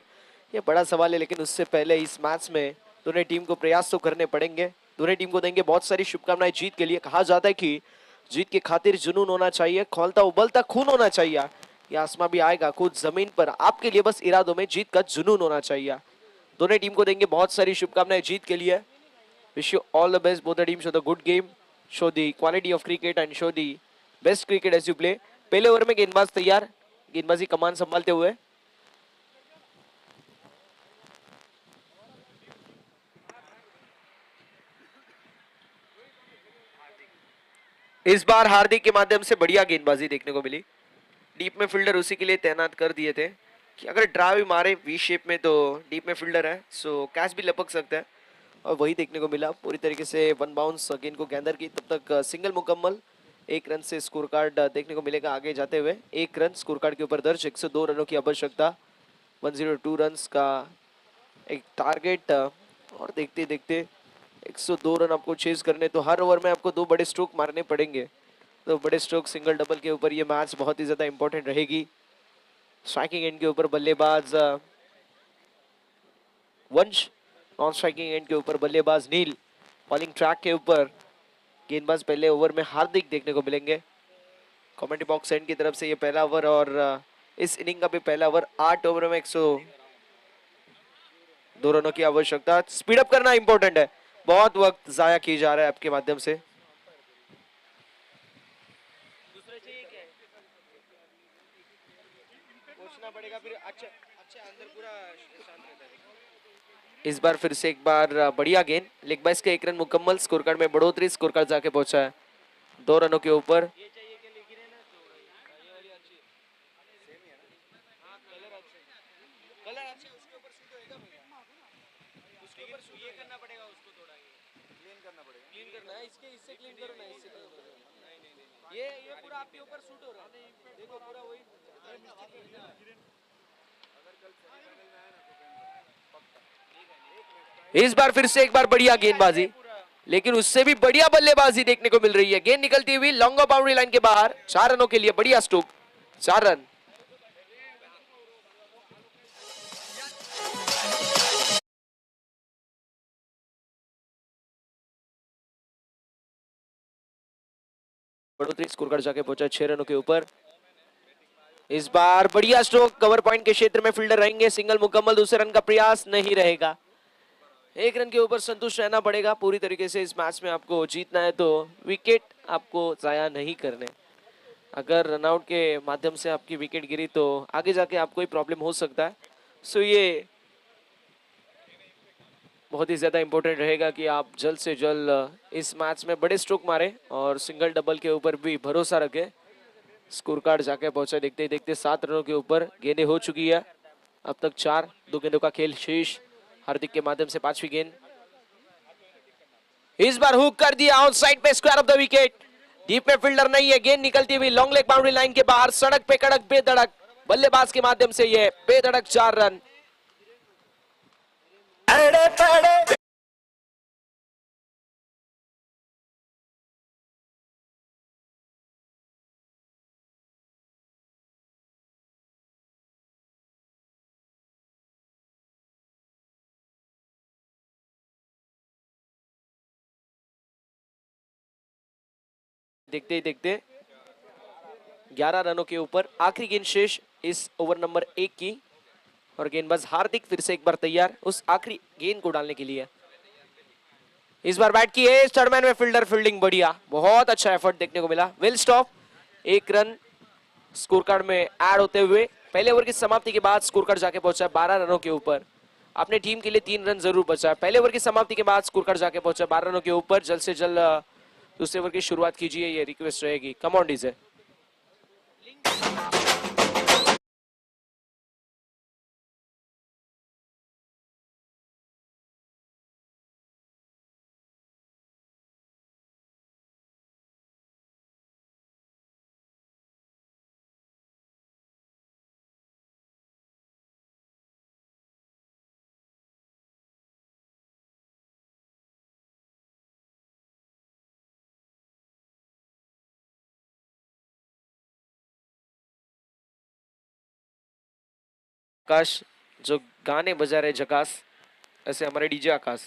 ये बड़ा सवाल है। लेकिन उससे पहले इस मैच में दोनों टीम को प्रयास तो करने पड़ेंगे। दोनों टीम को देंगे बहुत सारी शुभकामनाएं जीत के लिए। कहा जाता है कि जीत के खातिर जुनून होना चाहिए, खौलता उबलता खून होना चाहिए। ये आसमां भी आएगा खुद जमीन पर, आपके लिए बस इरादों में जीत का जुनून होना चाहिए। दोनों टीम को देंगे बहुत सारी शुभकामनाएं जीत के लिए। Wish you all the best, both the team show the good game, show the quality of cricket and show the best cricket as you play. पहले ओवर में गेंदबाज तैयार, गेंदबाजी कमान संभालते हुए। इस बार हार्दिक के माध्यम से बढ़िया गेंदबाजी देखने को मिली। डीप में फील्डर उसी के लिए तैनात कर दिए थे कि अगर ड्रा भी मारे वी शेप में तो डीप में फील्डर है, सो कैच भी लपक सकता है, और वही देखने को मिला। पूरी तरीके से वन बाउंस गेंद को गैदर की, तब तक सिंगल मुकम्मल। 1 रन से स्कोर कार्ड देखने को मिलेगा आगे जाते हुए। 1 रन स्कोर कार्ड के ऊपर दर्ज, 102 रनों की आवश्यकता, 102 रन का एक टारगेट। और देखते देखते 102 रन आपको चेज करने, तो हर ओवर में आपको 2 बड़े स्ट्रोक मारने पड़ेंगे। तो बड़े स्ट्रोक सिंगल डबल के ऊपर ये मैच बहुत ही ज्यादा इंपॉर्टेंट रहेगी। स्ट्राइकिंग एंड के ऊपर बल्लेबाज वंश, नॉन स्ट्राइकिंग एंड के ऊपर बल्लेबाज नील। बॉलिंग ट्रैक के ऊपर गेंदबाज पहले ओवर में हार्दिक देखने को मिलेंगे। कमेंट्री बॉक्स एंड की तरफ से ये पहला ओवर, और इस इनिंग का भी पहला ओवर। 8 ओवर में 102 रनों की आवश्यकता। स्पीड अप करना इंपॉर्टेंट है, बहुत वक्त जाया किया जा रहा है आपके माध्यम से। पड़ेगा फिर अच्छा अंदर पूरा शांत रहता है। इस बार फिर से एक बार बढ़िया गेंद, लेग बाइस के 1 रन मुकम्मल, स्कोर कार्ड में बढ़ोतरी, स्कोर कार्ड जाके पहुंचा है 2 रनों के ऊपर। ये पूरा आपके ऊपर शूट हो रहा है, देखो पूरा वही। इस बार फिर से एक बार बढ़िया गेंदबाजी, लेकिन उससे भी बढ़िया बल्लेबाजी देखने को मिल रही है। गेंद निकलती हुई लॉन्ग ऑफ बाउंड्री लाइन के बाहर, 4 रनों के लिए बढ़िया स्ट्रोक, 4 रन। बढ़ोतरी, स्कोर कार्ड जाके पहुंचा 6 रनों के ऊपर। इस बार बढ़िया स्ट्रोक, कवर पॉइंट के क्षेत्र में फील्डर रहेंगे, सिंगल मुकम्मल, दूसरे रन का प्रयास नहीं रहेगा। 1 रन के ऊपर संतुष्ट रहना पड़ेगा पूरी तरीके से। इस मैच में आपको जीतना है तो विकेट आपको जाया नहीं करने। अगर रनआउट के माध्यम से आपकी विकेट गिरी तो आगे जाके आपको ही प्रॉब्लम हो सकता है। सो ये बहुत ही ज्यादा इंपॉर्टेंट रहेगा कि आप जल्द से जल्द इस मैच में बड़े स्ट्रोक मारे और सिंगल डबल के ऊपर भी भरोसा रखें। स्कोर कार्ड जाके पहुंचा देखते ही देखते 7 रनों के ऊपर, गेंदें हो चुकी है अब तक 4, 2 गेंदों का खेल शेष। हार्दिक के माध्यम से 5वीं गेंद, इस बार हुक कर दिया आउट साइड पे, square of the wicket. Deep में फील्डर नहीं है, गेंद निकलती हुई लॉन्ग लेग बाउंड्री लाइन के बाहर, सड़क पे कड़क बेधड़क बल्लेबाज के माध्यम से ये बेधड़क 4 रन। देखते ही देखते 11 रनों के ऊपर, आखिरी गेंद शेष इस ओवर नंबर 1 की, और गेंदबाज हार्दिक फिर से एक बार तैयार उस आखिरी गेंद को डालने के लिए। इस बार बैट की है स्टडमैन में फील्डर, फील्डिंग बढ़िया, बहुत अच्छा एफर्ट देखने को मिला। Well stop, 1 run score card में ऐड होते हुए पहले ओवर की समाप्ति के बाद स्कोर कार्ड जाके पहुंचा 12 रनों के ऊपर। अपने टीम के लिए 3 रन जरूर बचा है। पहले ओवर की समाप्ति के बाद स्कोर कार्ड जाके पहुंचा 12 रनों के ऊपर। जल्द से जल्द दूसरे ओवर की शुरुआत कीजिए, ये रिक्वेस्ट रहेगी। Come on DJ. आकाश जो गाने बजा रहे झकास, ऐसे हमारे डीजे आकाश।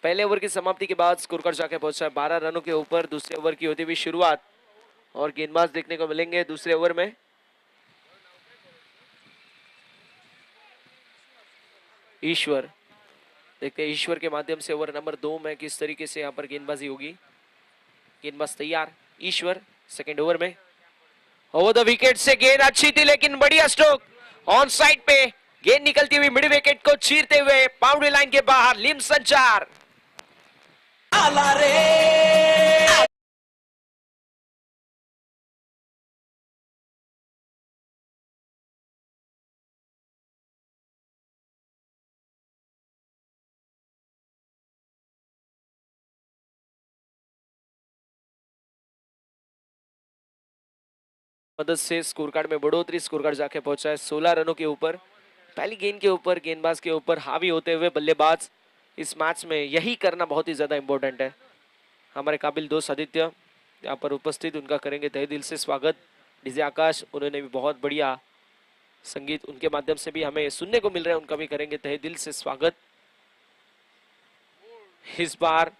पहले ओवर की समाप्ति के बाद स्कोर कार्ड जाके पहुंचा है 12 रनों के ऊपर। दूसरे ओवर की होती हुई शुरुआत और गेंदबाज देखने को मिलेंगे दूसरे ओवर में। ईश्वर, देखते हैं ईश्वर के माध्यम से ओवर नंबर 2 में किस तरीके से यहाँ पर गेंदबाजी होगी। गेंदबाज तैयार, ईश्वर सेकंड ओवर में। ओवर द विकेट से गेंद अच्छी थी लेकिन बढ़िया स्ट्रोक ऑन साइड पे, गेंद निकलती हुई मिड विकेट को चीरते हुए बाउंड्री लाइन के बाहर लिम्सन 4। मदद से स्कोर कार्ड में बढ़ोतरी, स्कोर कार्ड जाके पहुंचा है 16 रनों के ऊपर। पहली गेंद के ऊपर गेंदबाज के ऊपर हावी होते हुए बल्लेबाज इस मैच में यही करना बहुत ही ज्यादा इंपॉर्टेंट है। हमारे काबिल दोस्त आदित्य यहाँ पर उपस्थित, उनका करेंगे तहे दिल से स्वागत। डीजे आकाश, उन्होंने भी बहुत बढ़िया संगीत उनके माध्यम से भी हमें सुनने को मिल रहा है, उनका भी करेंगे तहे दिल से स्वागत। इस बार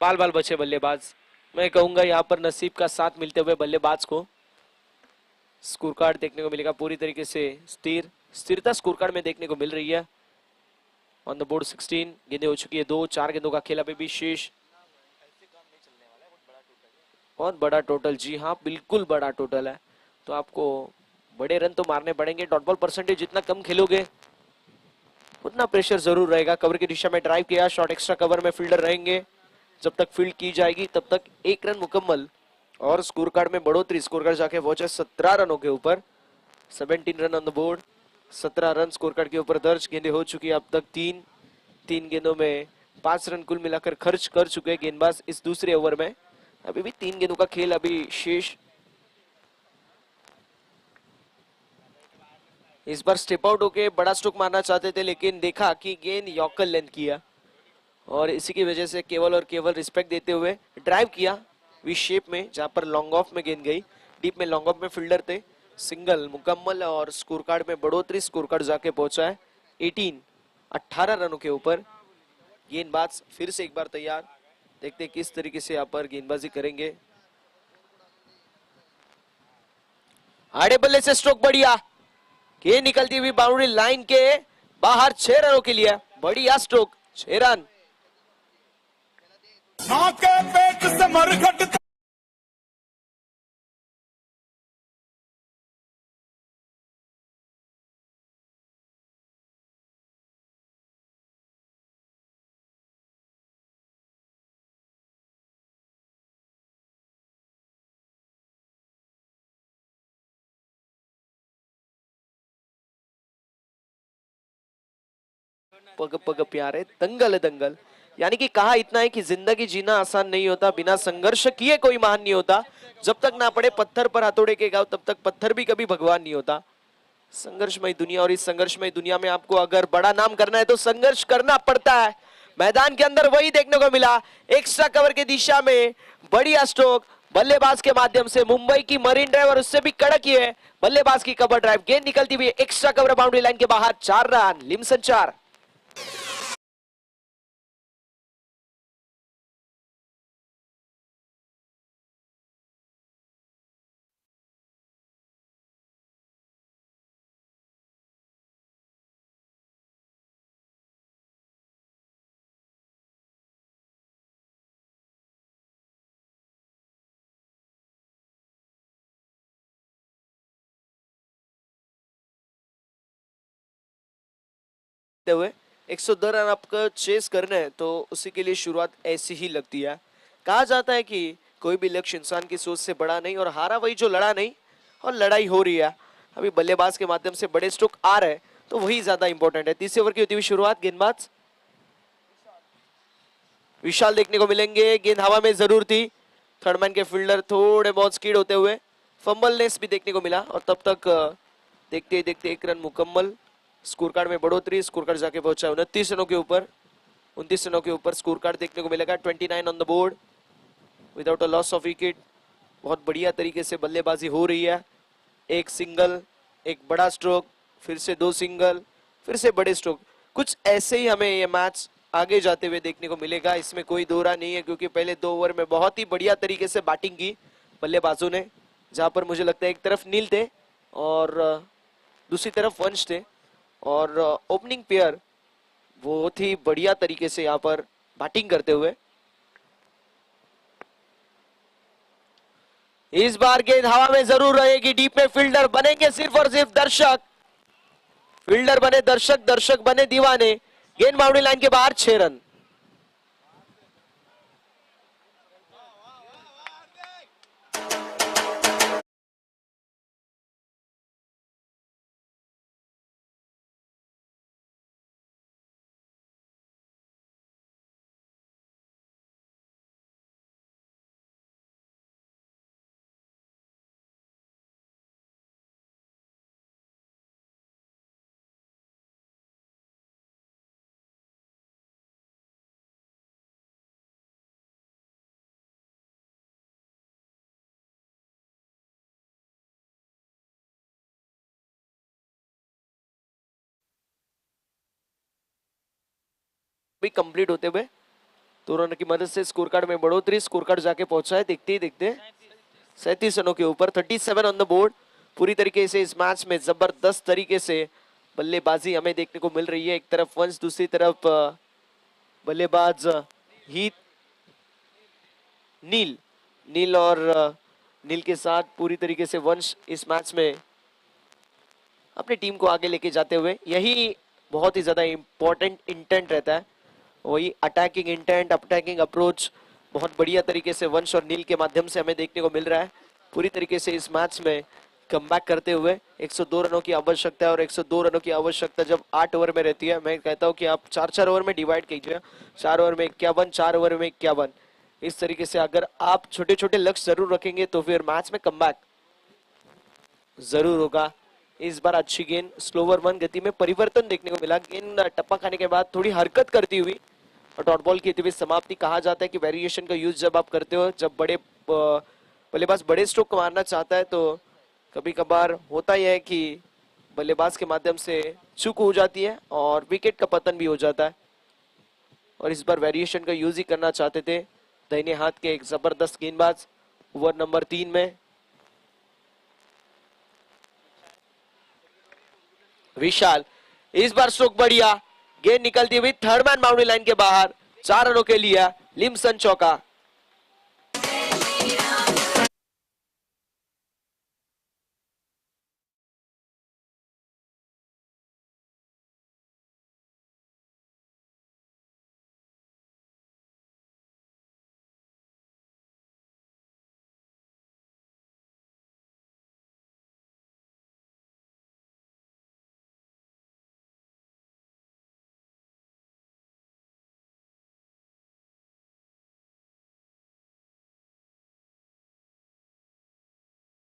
बाल बाल बचे बल्लेबाज, मैं कहूंगा यहाँ पर नसीब का साथ मिलते हुए बल्लेबाज को। स्कोर कार्ड देखने को मिलेगा पूरी तरीके से स्थिरता स्कोर कार्ड में देखने को मिल रही है। ऑन द बोर्ड 16 गेंदें हो चुकी है 2, 4 गेंदों का खेल अभी भी शेष। बहुत बड़ा टोटल, जी हाँ बिल्कुल बड़ा टोटल है, तो आपको बड़े रन तो मारने पड़ेंगे। डॉट बॉल परसेंटेज जितना कम खेलोगे उतना प्रेशर जरूर रहेगा। कवर की दिशा में ड्राइव किया, शॉट एक्स्ट्रा कवर में फील्डर रहेंगे, जब तक फील्ड की जाएगी तब तक 1 रन मुकम्मल और स्कोर कार्ड में बढ़ोतरी। स्कोर कार्ड जाके पहुंचे 17 रनों के ऊपर, 17 run on the board, 17 run score card के ऊपर दर्ज। गेंदें हो चुकी है अब तक 3 गेंदों में 5 रन कुल मिलाकर खर्च कर चुके हैं गेंदबाज इस दूसरे ओवर में। अभी भी 3 गेंदों का खेल अभी शेष। इस बार स्टेप आउट होके बड़ा स्ट्रोक मारना चाहते थे लेकिन देखा कि गेंद यॉर्कर लेंथ किया और इसी की वजह से केवल और केवल रिस्पेक्ट देते हुए ड्राइव किया वी शेप में, जहां पर लॉन्ग ऑफ में गेंद गई। डीप में लॉन्ग ऑफ में फील्डर थे, सिंगल मुकम्मल और स्कोर कार्ड में बढ़ोतरी। स्कोर कार्ड जाके पहुंचा है 18 रनों के ऊपर। गेंदबाज फिर से एक बार तैयार, देखते हैं किस तरीके से यहाँ पर गेंदबाजी करेंगे। आड़े बल्ले से स्ट्रोक बढ़िया, गेंद निकलती हुई बाउंड्री लाइन के बाहर 6 रनों के लिए। बढ़िया स्ट्रोक, 6 रन। पेट से मरघट पग पग प्यारे दंगल दंगल, यानी कि कहा इतना है कि जिंदगी जीना आसान नहीं होता, बिना संघर्ष किए कोई महान नहीं होता। जब तक ना पड़े पत्थर पर हथौड़े के घाव तब तक पत्थर भी कभी भगवान नहीं होता। संघर्षमय दुनिया, और इस संघर्षमय दुनिया में आपको अगर बड़ा नाम करना है तो संघर्ष करना पड़ता है। मैदान के अंदर वही देखने को मिला, एक्स्ट्रा कवर की दिशा में बढ़िया स्ट्रोक बल्लेबाज के माध्यम से। मुंबई की मरीन ड्राइव और उससे भी कड़क ही है बल्लेबाज की कवर ड्राइव। गेंद निकलती हुई एक्स्ट्रा कवर बाउंड्री लाइन के बाहर, 4 रन। लिम्सन 4। हुए 102 रन आपको चेस करने हैं तो उसी के लिए शुरुआत ऐसी ही लगती है। कहा जाता है कि कोई भी लक्ष्य इंसान की सोच से बड़ा नहीं, और हारा वही जो लड़ा नहीं, और लड़ाई हो रही है। अभी बल्लेबाज के माध्यम से बड़े स्ट्रोक आ रहे हैं तो वही ज्यादा इंपॉर्टेंट है। तीसरे ओवर की होती हुई शुरुआत, गेंदबाज विशाल देखने को मिलेंगे। गेंद हवा में जरूर थी, थर्ड मैन के फील्डर थोड़े बहुत स्कीड होते हुए, फंबलनेस भी देखने को मिला और तब तक देखते देखते 1 रन मुकम्मल। स्कोर कार्ड में बढ़ोतरी, स्कोर कार्ड जाके पहुंचा 29 रनों के ऊपर। 29 रनों के ऊपर स्कोर कार्ड देखने को मिलेगा। 29 on the board without a loss of wicket. बहुत बढ़िया तरीके से बल्लेबाजी हो रही है। एक सिंगल, एक बड़ा स्ट्रोक, फिर से 2 सिंगल, फिर से बड़े स्ट्रोक। कुछ ऐसे ही हमें ये मैच आगे जाते हुए देखने को मिलेगा, इसमें कोई दो राय नहीं है, क्योंकि पहले 2 ओवर में बहुत ही बढ़िया तरीके से बैटिंग की बल्लेबाजों ने, जहां पर मुझे लगता है एक तरफ नील थे और दूसरी तरफ वंश थे, और ओपनिंग पेयर बहुत ही बढ़िया तरीके से यहाँ पर बैटिंग करते हुए। इस बार गेंद हवा में जरूर रहेगी, डीप में फील्डर बनेंगे सिर्फ और सिर्फ दर्शक, फील्डर बने दर्शक, दर्शक बने दीवाने। गेंद बाउंड्री लाइन के बाहर, 6 रन। भी कंप्लीट होते हुए 2 रन की मदद से स्कोर कार्ड में बढ़ोतरी, स्कोर कार्ड जाके पहुंचा है देखते ही देखते 37 रनों के ऊपर, 37 ऑन द बोर्ड। पूरी तरीके से इस मैच में जबरदस्त तरीके से बल्लेबाजी हमें देखने को मिल रही है। एक तरफ वंश, दूसरी तरफ बल्लेबाज हीत, नील, नील और नील के साथ पूरी तरीके से वंश इस मैच में अपनी टीम को आगे लेके जाते हुए, यही बहुत ही ज्यादा इंपॉर्टेंट इंटेंट रहता है, वही अटैकिंग इंटेंट, अटैकिंग अप्रोच बहुत बढ़िया तरीके से वंश और नील के माध्यम से हमें देखने को मिल रहा है। पूरी तरीके से इस मैच में कमबैक करते हुए 102 रनों की आवश्यकता है, और 102 रनों की आवश्यकता जब 8 ओवर में रहती है, मैं कहता हूं कि आप 4-4 ओवर में डिवाइड कीजिए, 4 ओवर में 51, 4 ओवर में 51। इस तरीके से अगर आप छोटे छोटे लक्ष्य जरूर रखेंगे तो फिर मैच में कमबैक जरूर होगा। इस बार अच्छी गेंद, स्लोवर वन, गति में परिवर्तन देखने को मिला। गेंद टप्पा खाने के बाद थोड़ी हरकत करती हुई और डॉट बॉल की हुई समाप्ति। कहा जाता है कि वेरिएशन का यूज जब आप करते हो, जब बड़े बल्लेबाज बड़े स्ट्रोक को मारना चाहता है, तो कभी कभार होता ही है कि बल्लेबाज के माध्यम से चूक हो जाती है और विकेट का पतन भी हो जाता है, और इस बार वेरिएशन का यूज ही करना चाहते थे दाहिने हाथ के एक जबरदस्त गेंदबाज ओवर नंबर 3 में। विशाल, इस बार स्ट्रोक बढ़िया, गेंद निकलती हुई थर्ड मैन बाउंड्री लाइन के बाहर, 4 रनों के लिए लिमसन चौका।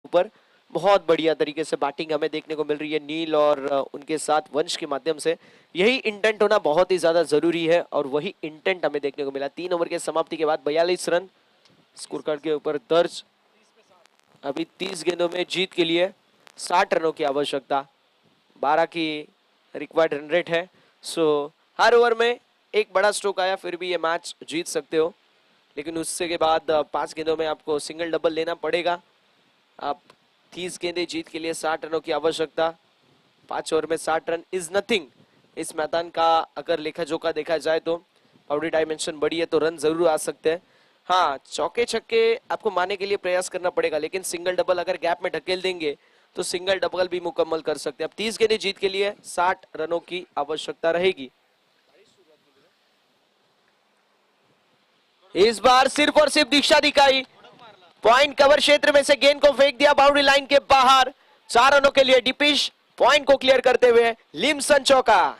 ऊपर बहुत बढ़िया तरीके से बैटिंग हमें देखने को मिल रही है नील और उनके साथ वंश के माध्यम से। यही इंटेंट होना बहुत ही ज्यादा जरूरी है, और वही इंटेंट हमें देखने को मिला। 3 ओवर के समाप्ति के बाद 42 रन स्कोर कार्ड के ऊपर दर्ज। अभी 30 गेंदों में जीत के लिए 60 रनों की आवश्यकता, 12 की रिक्वायर्ड रन रेट है। सो हर ओवर में एक बड़ा स्ट्रोक आया फिर भी ये मैच जीत सकते हो, लेकिन उससे के बाद 5 गेंदों में आपको सिंगल डबल लेना पड़ेगा। आप 30 गेंदे जीत के लिए 60 रनों की आवश्यकता, 5 ओवर में 60 रन इज नथिंग। इस मैदान का अगर लेखा जोखा देखा जाए तो बाउंड्री डायमेंशन बड़ी है तो रन जरूर आ सकते हैं। हाँ, चौके छक्के आपको मारने के लिए प्रयास करना पड़ेगा, लेकिन सिंगल डबल अगर गैप में ढकेल देंगे तो सिंगल डबल भी मुकम्मल कर सकते हैं। अब 30 गेंदे जीत के लिए 60 रनों की आवश्यकता रहेगी। इस बार सिर्फ और सिर्फ दीक्षा दिखाई, पॉइंट कवर क्षेत्र में से गेंद को फेंक दिया बाउंड्री लाइन के बाहर, 4 रनों के लिए डिपिश पॉइंट को क्लियर करते हुए लिमसन चौका।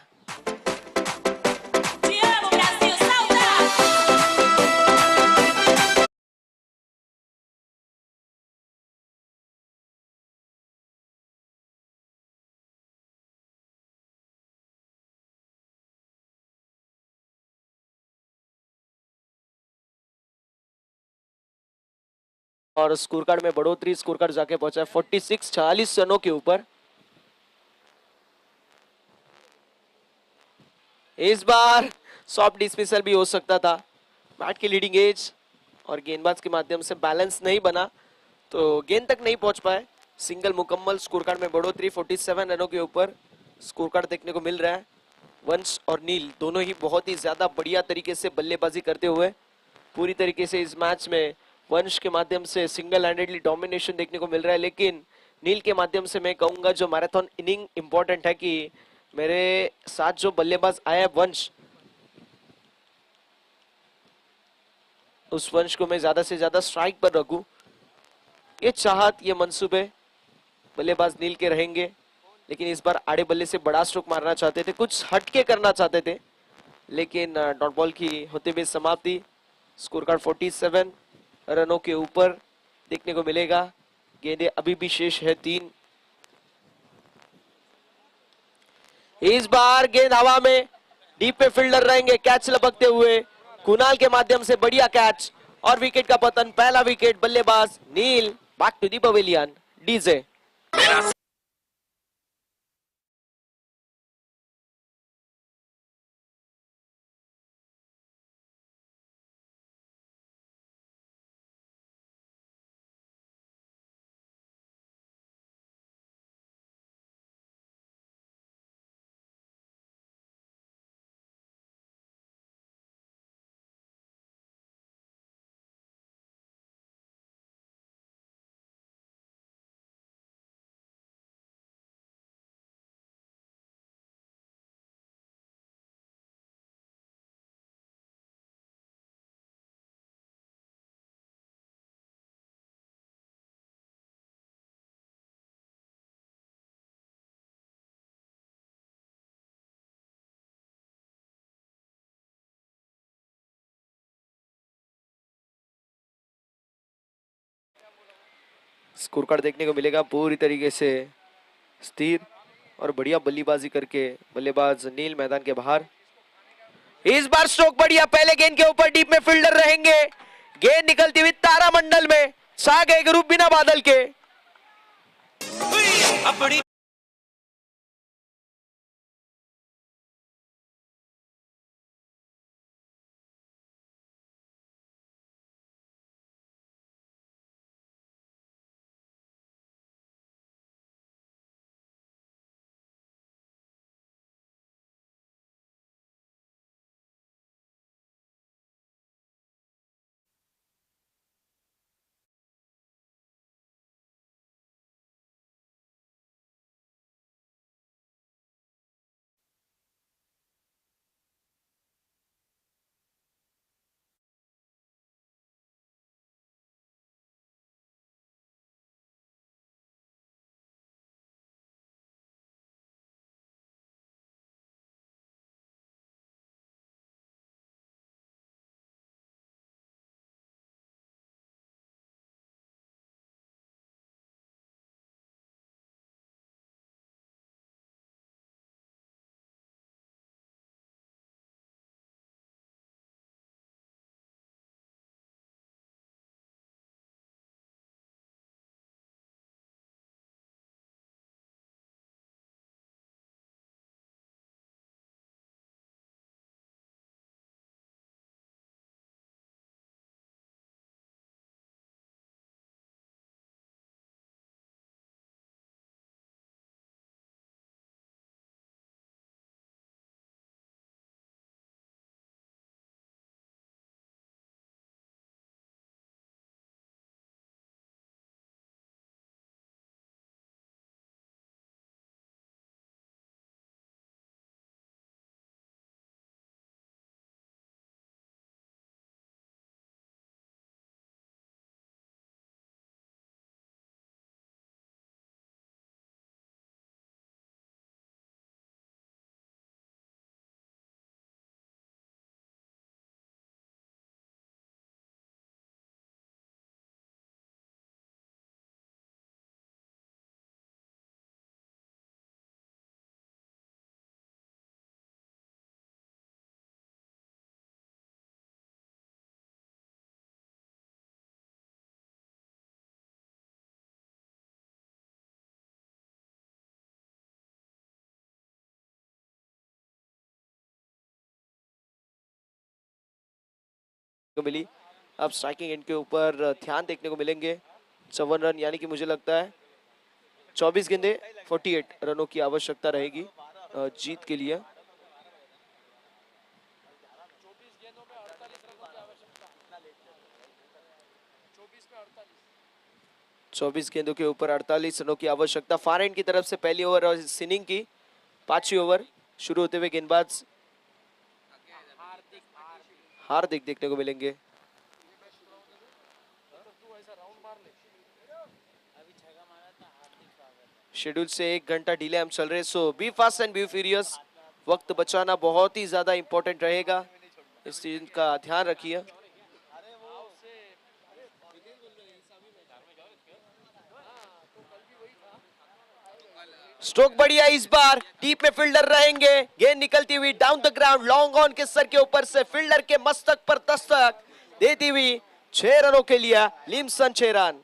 और स्कोर कार्ड में बढ़ोतरी, स्कोर कार्ड जाके पहुंचा है 46, 46 रनों के ऊपर। इस बार सॉफ्ट डिसमिसल भी हो सकता था। बैट की लीडिंग एज और गेंदबाज के माध्यम से बैलेंस नहीं बना तो गेंद तक नहीं पहुंच पाए। सिंगल मुकम्मल, स्कोर कार्ड में बढ़ोतरी 47 रनों के ऊपर स्कोर कार्ड देखने को मिल रहा है। वंश और नील दोनों ही बहुत ही ज्यादा बढ़िया तरीके से बल्लेबाजी करते हुए पूरी तरीके से इस मैच में वंश के माध्यम से सिंगल हैंडेडली डोमिनेशन देखने को मिल रहा है, लेकिन नील के माध्यम से मैं कहूंगा जो मैराथन इनिंग इंपॉर्टेंट है कि मेरे साथ जो बल्लेबाज आया है वंश, उस वंश को मैं ज्यादा से ज्यादा स्ट्राइक पर रखूं। ये चाहत, ये मंसूबे बल्लेबाज नील के रहेंगे, लेकिन इस बार आड़े बल्ले से बड़ा स्ट्रोक मारना चाहते थे, कुछ हटके करना चाहते थे, लेकिन डॉट बॉल की होते हुए समाप्ति। स्कोर कार्ड 47 रनों के ऊपर देखने को मिलेगा। गेंदें अभी भी शेष है 3। इस बार गेंद हवा में, डीप पे फील्डर रहेंगे, कैच लपकते हुए कुणाल के माध्यम से बढ़िया कैच और विकेट का पतन। पहला विकेट बल्लेबाज Neel. Back to the pavilion DJ. Score card देखने को मिलेगा पूरी तरीके से स्थिर और बढ़िया बल्लेबाजी करके बल्लेबाज नील मैदान के बाहर। इस बार स्ट्रोक बढ़िया, पहले गेंद के ऊपर डीप में फील्डर रहेंगे, गेंद निकलती हुई तारामंडल में, छा गए ग्रुप बिना बादल के। को मिली। अब स्ट्राइकिंग एंड के ऊपर ध्यान देखने को मिलेंगे। 54 रन, यानी कि मुझे लगता है 24 गेंदे 48 रनों की आवश्यकता रहेगी जीत के लिए। चौबीस गेंदों के ऊपर 48 रनों की आवश्यकता। फार एंड की तरफ से पहली ओवर और इस इनिंग की 5वीं ओवर शुरू होते हुए गेंदबाज हार्दिक देखने को मिलेंगे। शेड्यूल से 1 घंटा डिले हम चल रहे, so be fast and be furious. वक्त बचाना बहुत ही ज्यादा इंपॉर्टेंट रहेगा, इस चीज का ध्यान रखिए। स्ट्रोक बढ़िया इस बार, डीप में फील्डर रहेंगे। गेंद निकलती हुई down the ground, long on के सर के ऊपर से फील्डर के मस्तक पर दस्तक देती हुई 6 रनों के लिए लिमसन 6 रन।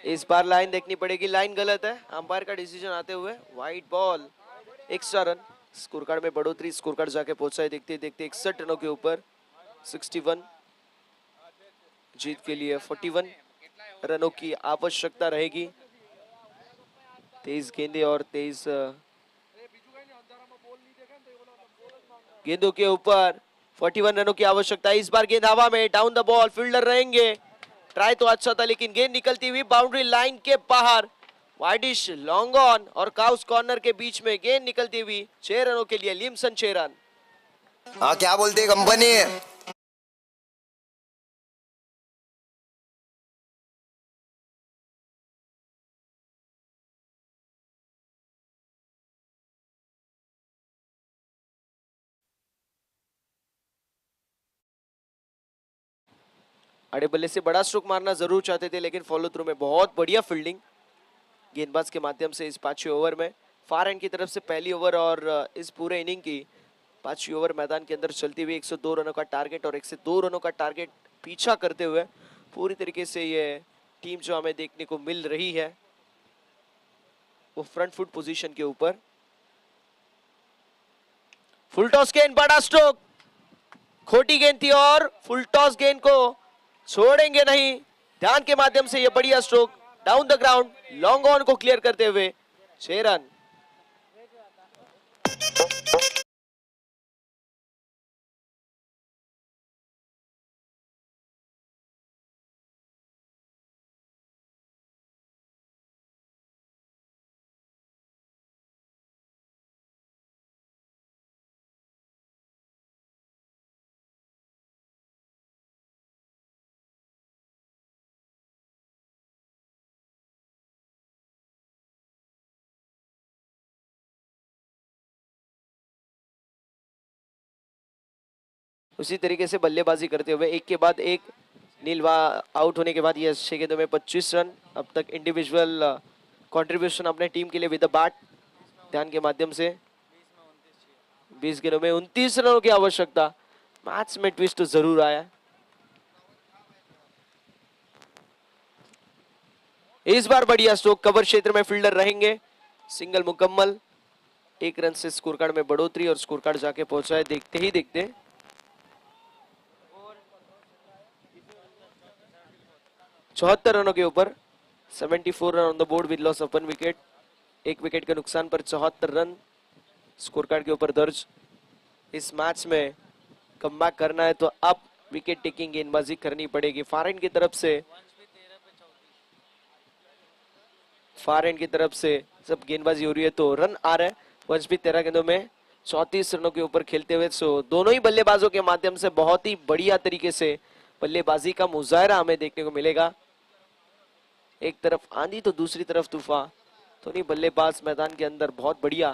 इस बार लाइन देखनी पड़ेगी, लाइन गलत है, अंपायर का डिसीजन आते हुए wide ball. Extra run, score card में बढ़ोतरी, स्कोर कार्ड जाके पहुंचा है देखते देखते 61 रनों के ऊपर 61। जीत के लिए 41 रनों की आवश्यकता रहेगी। 23 गेंदे और 23 गेंदों के ऊपर 41 रनों की आवश्यकता। इस बार गेंद हवा में, डाउन द बॉल, फील्डर रहेंगे। ट्राई तो अच्छा था लेकिन गेंद निकलती हुई बाउंड्री लाइन के बाहर। वाइडिश लॉन्ग ऑन और काउस कॉर्नर के बीच में गेंद निकलती हुई 6 रनों के लिए लिमसन 6 रन। हाँ क्या बोलते कंपनी। अड़े बल्ले से बड़ा स्ट्रोक मारना जरूर चाहते थे लेकिन फॉलो थ्रू में बहुत बढ़िया फील्डिंग गेंदबाज के माध्यम से इस 5वीं ओवर में। फार एंड की तरफ से पहली ओवर और इस पूरे इनिंग की 5वीं ओवर मैदान के अंदर चलती हुई 102 रनों का टारगेट और 102 रनों का टारगेट पीछा करते हुए पूरी तरीके से ये टीम जो हमें देखने को मिल रही है वो फ्रंट फुट पोजीशन के ऊपर। फुल टॉस गेंद, बड़ा स्ट्रोक, खोटी गेंद थी और फुल टॉस गेंद को छोड़ेंगे नहीं। ध्यान के माध्यम से यह बढ़िया stroke, down the ground, long on को क्लियर करते हुए 6 रन। उसी तरीके से बल्लेबाजी करते हुए एक के बाद एक नीलवा आउट होने के बाद ये 6 गेंदों में 25 रन अब तक इंडिविजुअल कंट्रीब्यूशन अपने टीम के लिए विद द बैट। ध्यान के माध्यम से 20 गेंदों में 29 रनों की आवश्यकता। मैच में ट्विस्ट तो जरूर आया। इस बार बढ़िया स्ट्रोक, कवर क्षेत्र में फील्डर रहेंगे। सिंगल मुकम्मल, 1 रन से स्कोर कार्ड में बढ़ोतरी और स्कोर कार्ड जाके पहुंचा है देखते ही देखते। चौहत्तर रनों के ऊपर 74 run on the board with loss of 1 wicket. 1 wicket के नुकसान पर 74 रन स्कोर कार्ड के ऊपर दर्ज। इस मैच में कमबैक करना है तो अब विकेट टेकिंग गेंदबाजी करनी पड़ेगी। फार एंड की तरफ से जब गेंदबाजी हो रही है तो रन आ रहा है। वंश भी 13 गेंदों में 34 रनों के ऊपर खेलते हुए, सो दोनों ही बल्लेबाजों के माध्यम से बहुत ही बढ़िया तरीके से बल्लेबाजी का मुजाहरा हमें देखने को मिलेगा। एक तरफ आंधी तो दूसरी तरफ तूफान, तो नहीं बल्लेबाज मैदान के अंदर बहुत बढ़िया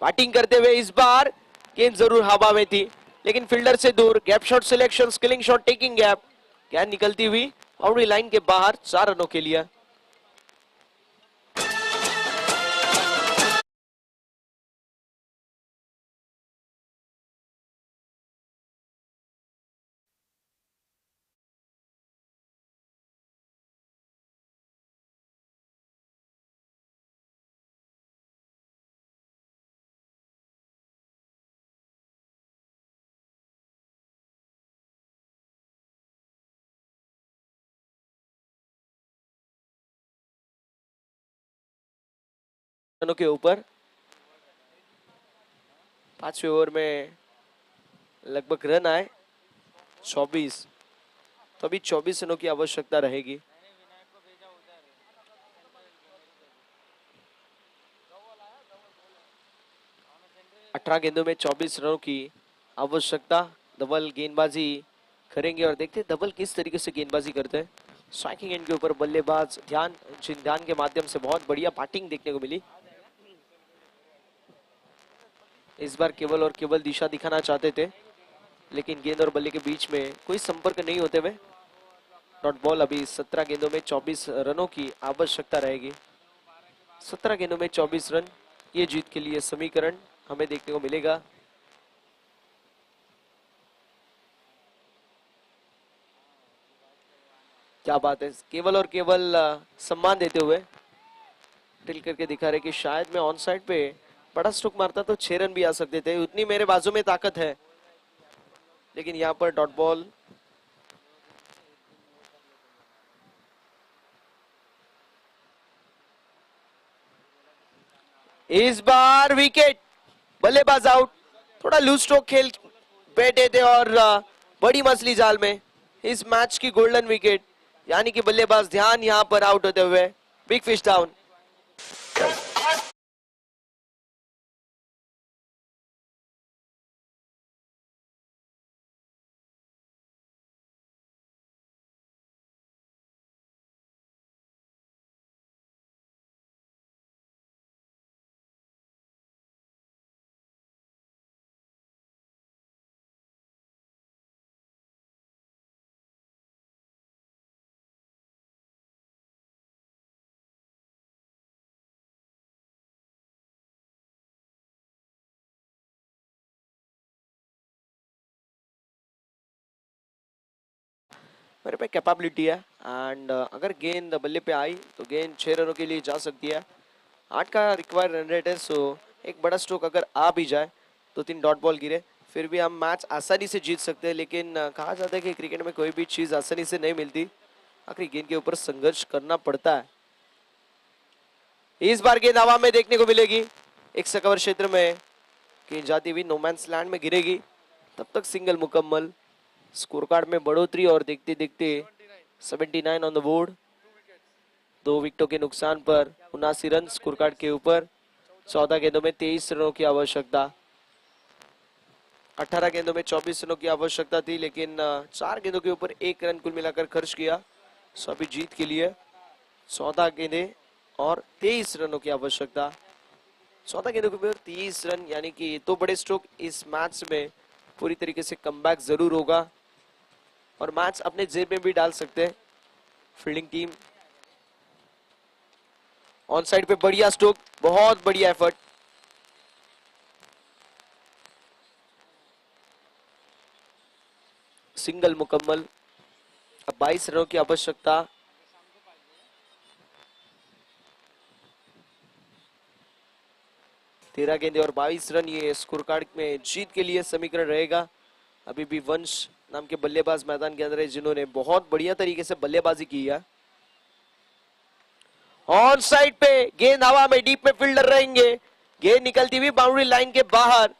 बैटिंग करते हुए। इस बार गेंद जरूर हवा में थी लेकिन फील्डर से दूर। Gap shot selection, skilling shot, taking gap, गेंद निकलती हुई बाउंड्री लाइन के बाहर 4 रनों के लिए। रनों के ऊपर 5वें ओवर में लगभग रन आए 24, तो अभी 24 रनों की आवश्यकता रहेगी। अठारह गेंदों में 24 रनों की आवश्यकता। डबल गेंदबाजी करेंगे और देखते हैं डबल किस तरीके से गेंदबाजी करते हैं। स्ट्राइकिंग एंड के ऊपर बल्लेबाज ध्यान के माध्यम से बहुत बढ़िया बैटिंग देखने को मिली। इस बार केवल और केवल दिशा दिखाना चाहते थे लेकिन गेंद और बल्ले के बीच में कोई संपर्क नहीं होते हुए डॉट बॉल। अभी 17 गेंदों में 24 रनों की आवश्यकता रहेगी। 17 गेंदों में 24 रन, ये जीत के लिए समीकरण हमें देखने को मिलेगा। क्या बात है, केवल और केवल सम्मान देते हुए टिल करके दिखा रहे कि शायद मैं ऑन साइड पे बड़ा स्ट्रोक मारता तो 6 रन भी आ सकते थे, उतनी मेरे बाजू में ताकत है। लेकिन यहाँ पर डॉट बॉल। इस बार विकेट, बल्लेबाज आउट। थोड़ा लूज स्ट्रोक खेल बैठे थे और बड़ी मछली जाल में इस मैच की गोल्डन विकेट, यानी कि बल्लेबाज ध्यान यहां पर आउट होते हुए। Big fish down. मेरे पे कैपेबिलिटी है एंड अगर गेंद बल्ले पे आई तो गेंद 6 रनों के लिए जा सकती है। 8 का रिक्वायर्ड रन रेट है, सो एक बड़ा स्ट्रोक अगर आ भी जाए तो 3 डॉट बॉल गिरे फिर भी हम मैच आसानी से जीत सकते हैं। लेकिन कहा जाता है कि क्रिकेट में कोई भी चीज़ आसानी से नहीं मिलती, आखिरी गेंद के ऊपर संघर्ष करना पड़ता है। इस बार गेंद हवा में देखने को मिलेगी, एक सकवर क्षेत्र में गेंद जाती हुई नो मैंस लैंड में गिरेगी, तब तक सिंगल मुकम्मल। स्कोर कार्ड में बढ़ोतरी और देखते देखते 79 ऑन द बोर्ड। 2 विकेटों के नुकसान पर 79 रन स्कोर कार्ड के ऊपर। 14 गेंदों में 23 रनों की आवश्यकता। 18 गेंदों में 24 रनों की आवश्यकता थी लेकिन 4 गेंदों के ऊपर 1 रन कुल मिलाकर खर्च किया। सो अभी जीत के लिए 14 गेंदें और 23 रनों की आवश्यकता। 14 गेंदों के ऊपर 30 रन, यानी कि तो बड़े स्ट्रोक इस मैच में पूरी तरीके से कमबैक जरूर होगा और मैच अपने जेब में भी डाल सकते हैं फील्डिंग टीम। ऑन साइड पे बढ़िया स्ट्रोक, बहुत बढ़िया एफर्ट। सिंगल मुकम्मल। अब 22 रनों की आवश्यकता। तेरह गेंदे और 22 रन, ये स्कोर कार्ड में जीत के लिए समीकरण रहेगा। अभी भी वंश नाम के बल्लेबाज मैदान के अंदर है जिन्होंने बहुत बढ़िया तरीके से बल्लेबाजी की है। ऑन साइड पे गेंद हवा में, डीप में फील्डर रहेंगे, गेंद निकलती हुई बाउंड्री लाइन के बाहर।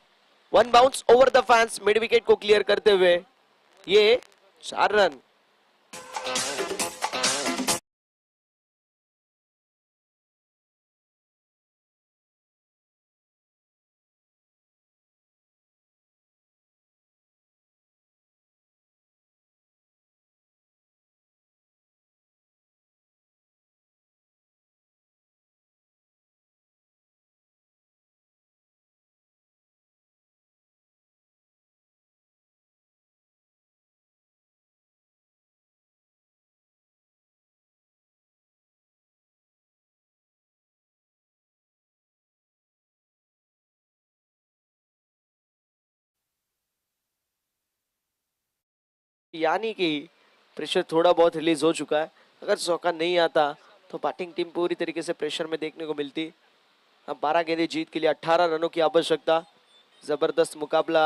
1 bounce over the fans, mid wicket को क्लियर करते हुए ये 4 रन। यानी कि प्रेशर थोड़ा बहुत रिलीज हो चुका है। अगर चौका नहीं आता तो बैटिंग टीम पूरी तरीके से प्रेशर में देखने को मिलती। अब 12 गेंदें जीत के लिए 18 रनों की आवश्यकता। जबरदस्त मुकाबला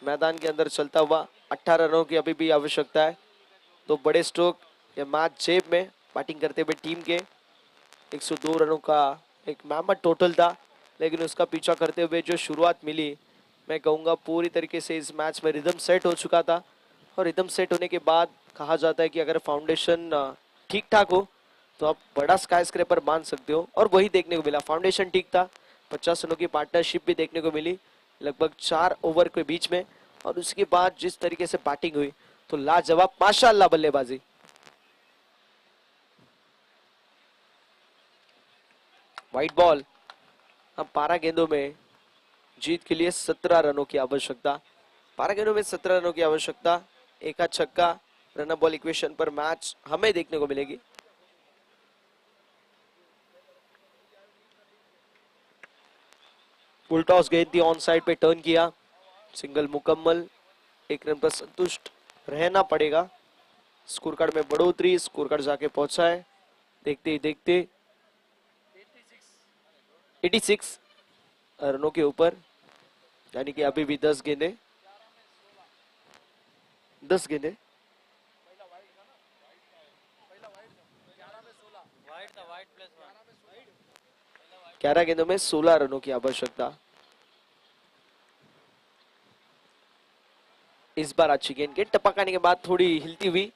मैदान के अंदर चलता हुआ, 18 रनों की अभी भी आवश्यकता है। तो बड़े स्ट्रोक या मैच जेब में बैटिंग करते हुए टीम के 102 रनों का एक मैमत टोटल था, लेकिन उसका पीछा करते हुए जो शुरुआत मिली, मैं कहूँगा पूरी तरीके से इस मैच में रिदम सेट हो चुका था। और रिदम सेट होने के बाद कहा जाता है कि अगर फाउंडेशन ठीक ठाक हो तो आप बड़ा स्काई स्क्रैपर बांध सकते हो, और वही देखने को मिला। फाउंडेशन ठीक था, 50 रनों की पार्टनरशिप भी देखने को मिली लगभग 4 ओवर के बीच में, और उसके बाद जिस तरीके से बैटिंग हुई तो लाजवाब माशाअल्लाह बल्लेबाजी। White ball. अब 12 गेंदों में जीत के लिए 17 रनों की आवश्यकता। 12 गेंदों में 17 रनों की आवश्यकता। एक हाथ छक्का रन बॉल इक्वेशन पर मैच हमें देखने को मिलेगी। फुल टॉस गेंद थी, ऑन साइड पे टर्न किया, सिंगल मुकम्मल, 1 रन पर संतुष्ट रहना पड़ेगा। स्कोर कार्ड में बढ़ोतरी, स्कोर कार्ड जाके पहुंचा है देखते ही देखते 86 रनों के ऊपर, यानी कि अभी भी 10 गेंदें 11 गेंदों में 16 रनों की आवश्यकता। इस बार अच्छी गेंद के टपक आने के बाद थोड़ी हिलती हुई।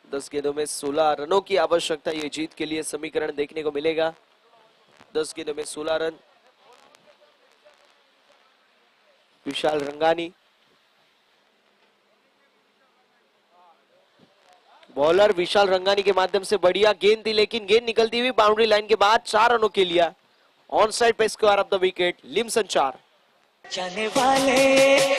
10 गेंदों में 16 रनों की आवश्यकता, ये जीत के लिए समीकरण देखने को मिलेगा। 10 गेंदों में 16 रन। विशाल रंगानी बॉलर, विशाल रंगानी के माध्यम से बढ़िया गेंद थी, लेकिन गेंद निकलती हुई बाउंड्री लाइन के बाद 4 रनों के लिए ऑन साइड पे स्क्वायर ऑफ द विकेट लिम्सन 4। जाने वाले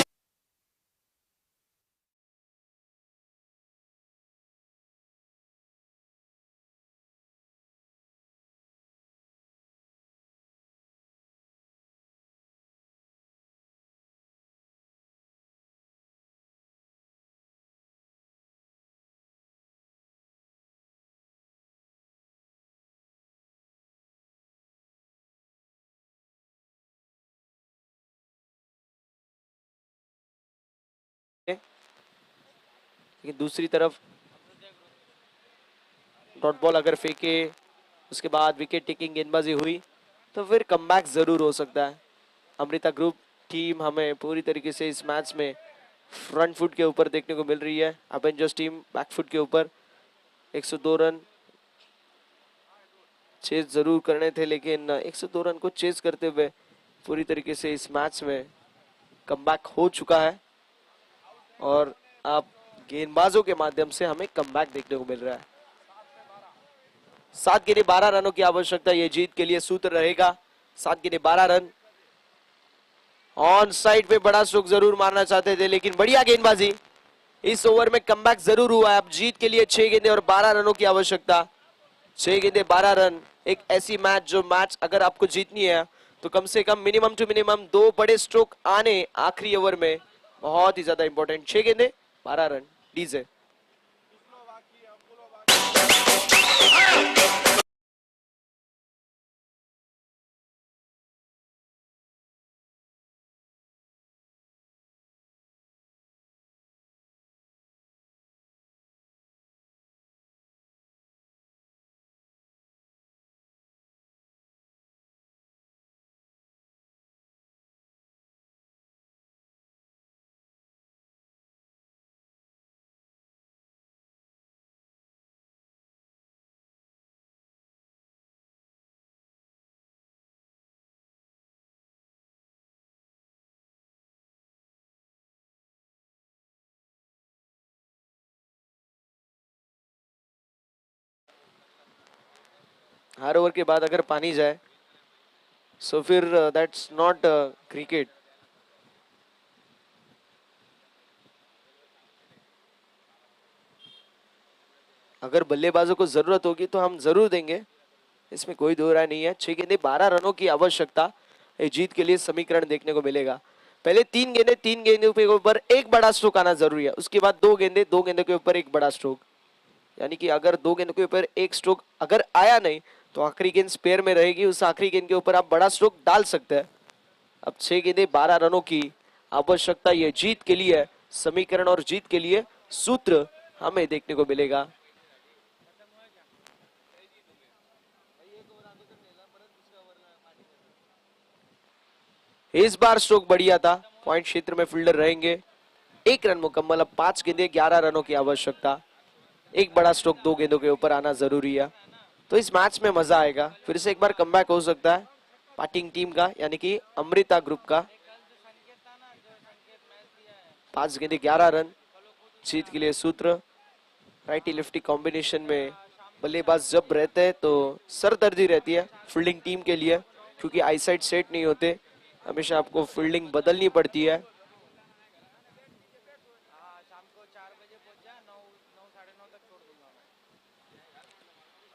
लेकिन दूसरी तरफ डॉट बॉल अगर फेंके, उसके बाद विकेट टेकिंग गेंदबाजी हुई तो फिर कमबैक जरूर हो सकता है। अमृता ग्रुप टीम हमें पूरी तरीके से इस मैच में फ्रंट फुट के ऊपर देखने को मिल रही है। अवेंजर्स टीम बैक फुट के ऊपर। 102 रन चेज जरूर करने थे, लेकिन 102 रन को चेज करते हुए पूरी तरीके से इस मैच में कमबैक हो चुका है, और अब गेंदबाजों के माध्यम से हमें कमबैक देखने को मिल रहा है। 7 गेंदें 12 रनों की आवश्यकता, ये जीत के लिए सूत्र रहेगा। 7 गेंदें 12 रन। ऑन साइड पे बड़ा स्ट्रोक जरूर मारना चाहते थे, लेकिन बढ़िया गेंदबाजी। इस ओवर में कमबैक जरूर हुआ है। अब जीत के लिए 6 गेंदें और 12 रनों की आवश्यकता। 6 गेंदें 12 रन। एक ऐसी मैच अगर आपको जीतनी है तो कम से कम मिनिमम टू मिनिमम 2 बड़े स्ट्रोक आने आखिरी ओवर में, बहुत ही ज्यादा इंपॉर्टेंट। 6 गेंदें 12 रन। डीजे हर ओवर के बाद अगर पानी जाए सो फिर दैट्स नॉट क्रिकेट। अगर बल्लेबाजों को जरूरत होगी तो हम जरूर देंगे, इसमें कोई दो राय नहीं है। 6 गेंदें 12 रनों की आवश्यकता, ये जीत के लिए समीकरण देखने को मिलेगा। पहले 3 गेंदे, 3 गेंदों के ऊपर एक बड़ा स्ट्रोक आना जरूरी है, उसके बाद 2 गेंदे, 2 गेंदों के ऊपर एक बड़ा स्ट्रोक। यानी कि अगर 2 गेंदों के ऊपर एक स्ट्रोक अगर आया नहीं तो आखिरी गेंद स्पेयर में रहेगी, उस आखिरी गेंद के ऊपर आप बड़ा स्ट्रोक डाल सकते हैं। अब 6 गेंदे 12 रनों की आवश्यकता ये जीत के लिए समीकरण और जीत के लिए सूत्र हमें देखने को मिलेगा। इस बार स्ट्रोक बढ़िया था, पॉइंट क्षेत्र में फील्डर रहेंगे। 1 रन मुकम्मल, अब 5 गेंदे 11 रनों की आवश्यकता। एक बड़ा स्ट्रोक 2 गेंदों के ऊपर आना जरूरी है, तो इस मैच में मजा आएगा। फिर से एक बार कमबैक हो सकता है बैटिंग टीम का, यानी कि अमृता ग्रुप का। 5 गेंदे 11 रन जीत के लिए सूत्र। राइटी लेफ्टी कॉम्बिनेशन में बल्लेबाज जब रहते हैं तो सरदर्दी रहती है फील्डिंग टीम के लिए, क्योंकि आईसाइड सेट नहीं होते, हमेशा आपको फील्डिंग बदलनी पड़ती है।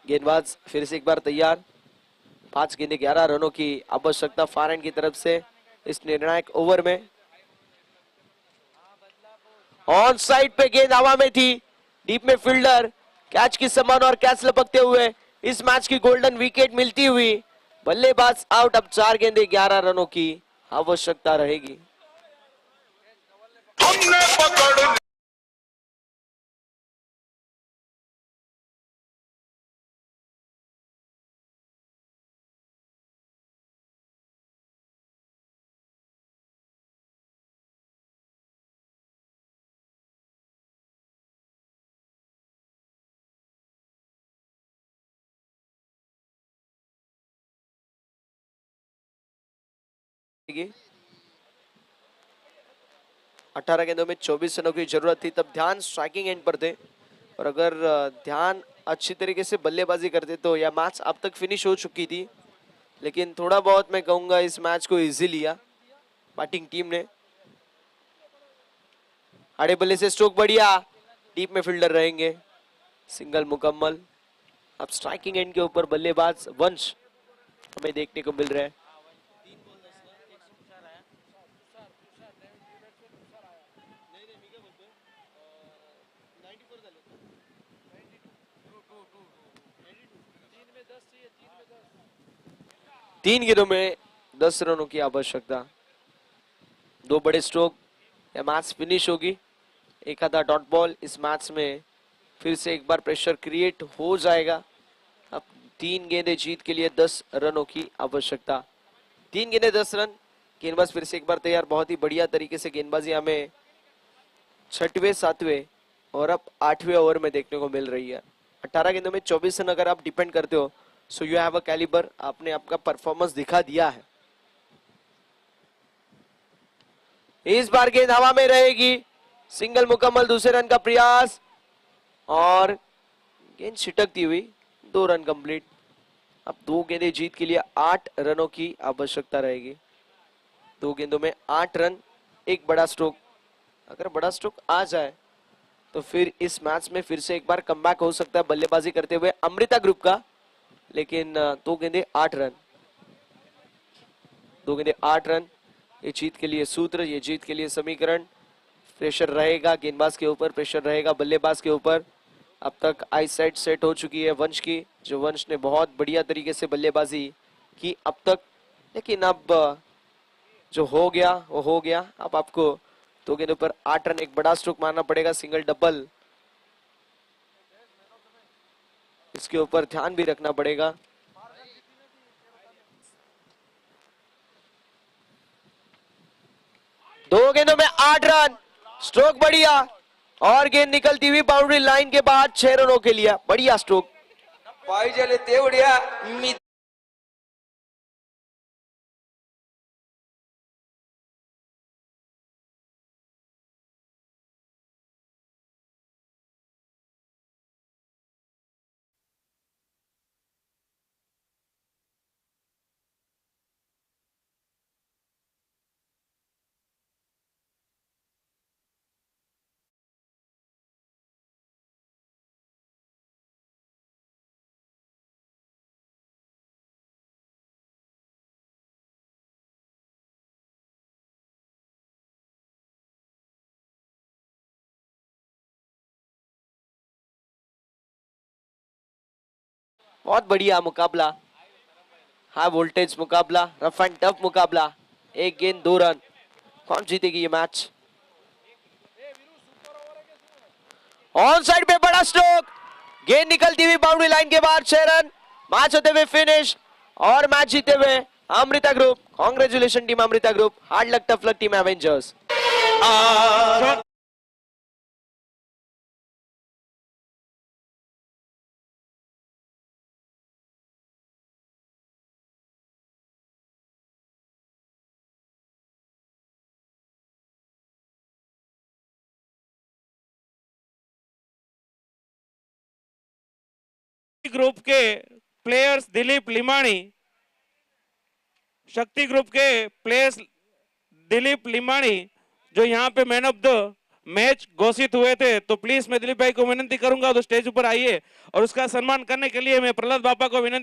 गेंदबाज फिर से एक बार तैयार। 5 गेंदे 11 रनों की आवश्यकता फॉरहैंड की तरफ से इस निर्णायक ओवर में। ऑन साइड पे गेंद हवा में थी, डीप में फील्डर कैच की समान और कैच लपकते हुए इस मैच की गोल्डन विकेट मिलती हुई बल्लेबाज आउट। अब 4 गेंदे 11 रनों की आवश्यकता रहेगी। हमने पकड़ ली। 18 गेंदों में 24 रनों की जरूरत थी, तब ध्यान स्ट्राइकिंग एंड पर थे, और अगर ध्यान अच्छी तरीके से बल्लेबाजी करते तो यह मैच अब तक फिनिश हो चुकी थी। लेकिन थोड़ा बहुत मैं कहूंगा इस मैच को इजी लिया बैटिंग टीम ने। आड़े बल्ले से स्ट्रोक बढ़िया, डीप में फील्डर रहेंगे, सिंगल मुकम्मल। अब स्ट्राइकिंग एंड के ऊपर बल्लेबाज वंश हमें देखने को मिल रहे हैं। तीन गेंदों में 10 रनों की आवश्यकता, 2 बड़े स्ट्रोक या मैच फिनिश होगी। एक आधा डॉट बॉल इस मैच में फिर से एक बार प्रेशर क्रिएट हो जाएगा। अब 3 गेंदे जीत के लिए 10 रनों की आवश्यकता। 3 गेंदे 10 रन। गेंदबाज फिर से एक बार तैयार, बहुत ही बढ़िया तरीके से गेंदबाजी हमें 6वें 7वें और अब 8वें ओवर में देखने को मिल रही है। 18 गेंदों में 24 रन अगर आप डिपेंड करते हो, so you have a calibre, आपने आपका परफॉर्मेंस दिखा दिया है। इस बार गेंद हवा में रहेगी, सिंगल मुकम्मल, दूसरे रन का प्रयास और गेंद छिटकती हुई 2 रन कंप्लीट। अब 2 गेंदे जीत के लिए 8 रनों की आवश्यकता रहेगी। 2 गेंदों में 8 रन, एक बड़ा स्ट्रोक। अगर बड़ा स्ट्रोक आ जाए तो फिर इस मैच में फिर से एक बार कमबैक हो सकता है बल्लेबाजी करते हुए अमृता ग्रुप का। लेकिन 2 गेंदे 8 रन, 2 गेंदे 8 रन, ये जीत के लिए सूत्र, ये जीत के लिए समीकरण। प्रेशर रहेगा गेंदबाज के ऊपर, प्रेशर रहेगा बल्लेबाज के ऊपर। अब तक आई साइड सेट हो चुकी है वंश की, जो वंश ने बहुत बढ़िया तरीके से बल्लेबाजी की अब तक। लेकिन अब जो हो गया वो हो गया। अब आपको 2 गेंदों पर 8 रन, एक बड़ा स्ट्रोक मारना पड़ेगा, सिंगल डबल, इसके ऊपर ध्यान भी रखना पड़ेगा। दो गेंदों में 8 रन, स्ट्रोक बढ़िया और गेंद निकलती हुई बाउंड्री लाइन के बाद 6 रनों के लिए बढ़िया स्ट्रोक। पाहिजे तेवढ्या मी बहुत बढ़िया मुकाबला, हाई वोल्टेज मुकाबला, रफ एंड टफ मुकाबला। 1 गेंद 2 रन, कौन जीतेगी ये मैच? ऑन साइड पे बड़ा स्ट्रोक, गेंद निकलती हुई बाउंड्री लाइन के बाहर, 6 रन। मैच होते हुए फिनिश और मैच जीते हुए Amrita group. Congratulation team Amrita group, hard luck tough luck team Avengers. Group के प्लेयर्स दिलीप लिमाणी, शक्ति ग्रुप के प्लेयर्स दिलीप लिमाणी जो यहाँ पे मैन ऑफ द मैच घोषित हुए थे, तो प्लीज मैं दिलीप भाई को विनंती करूंगा तो स्टेज ऊपर आइए और उसका सम्मान करने के लिए मैं प्रहलाद बापा को विनंती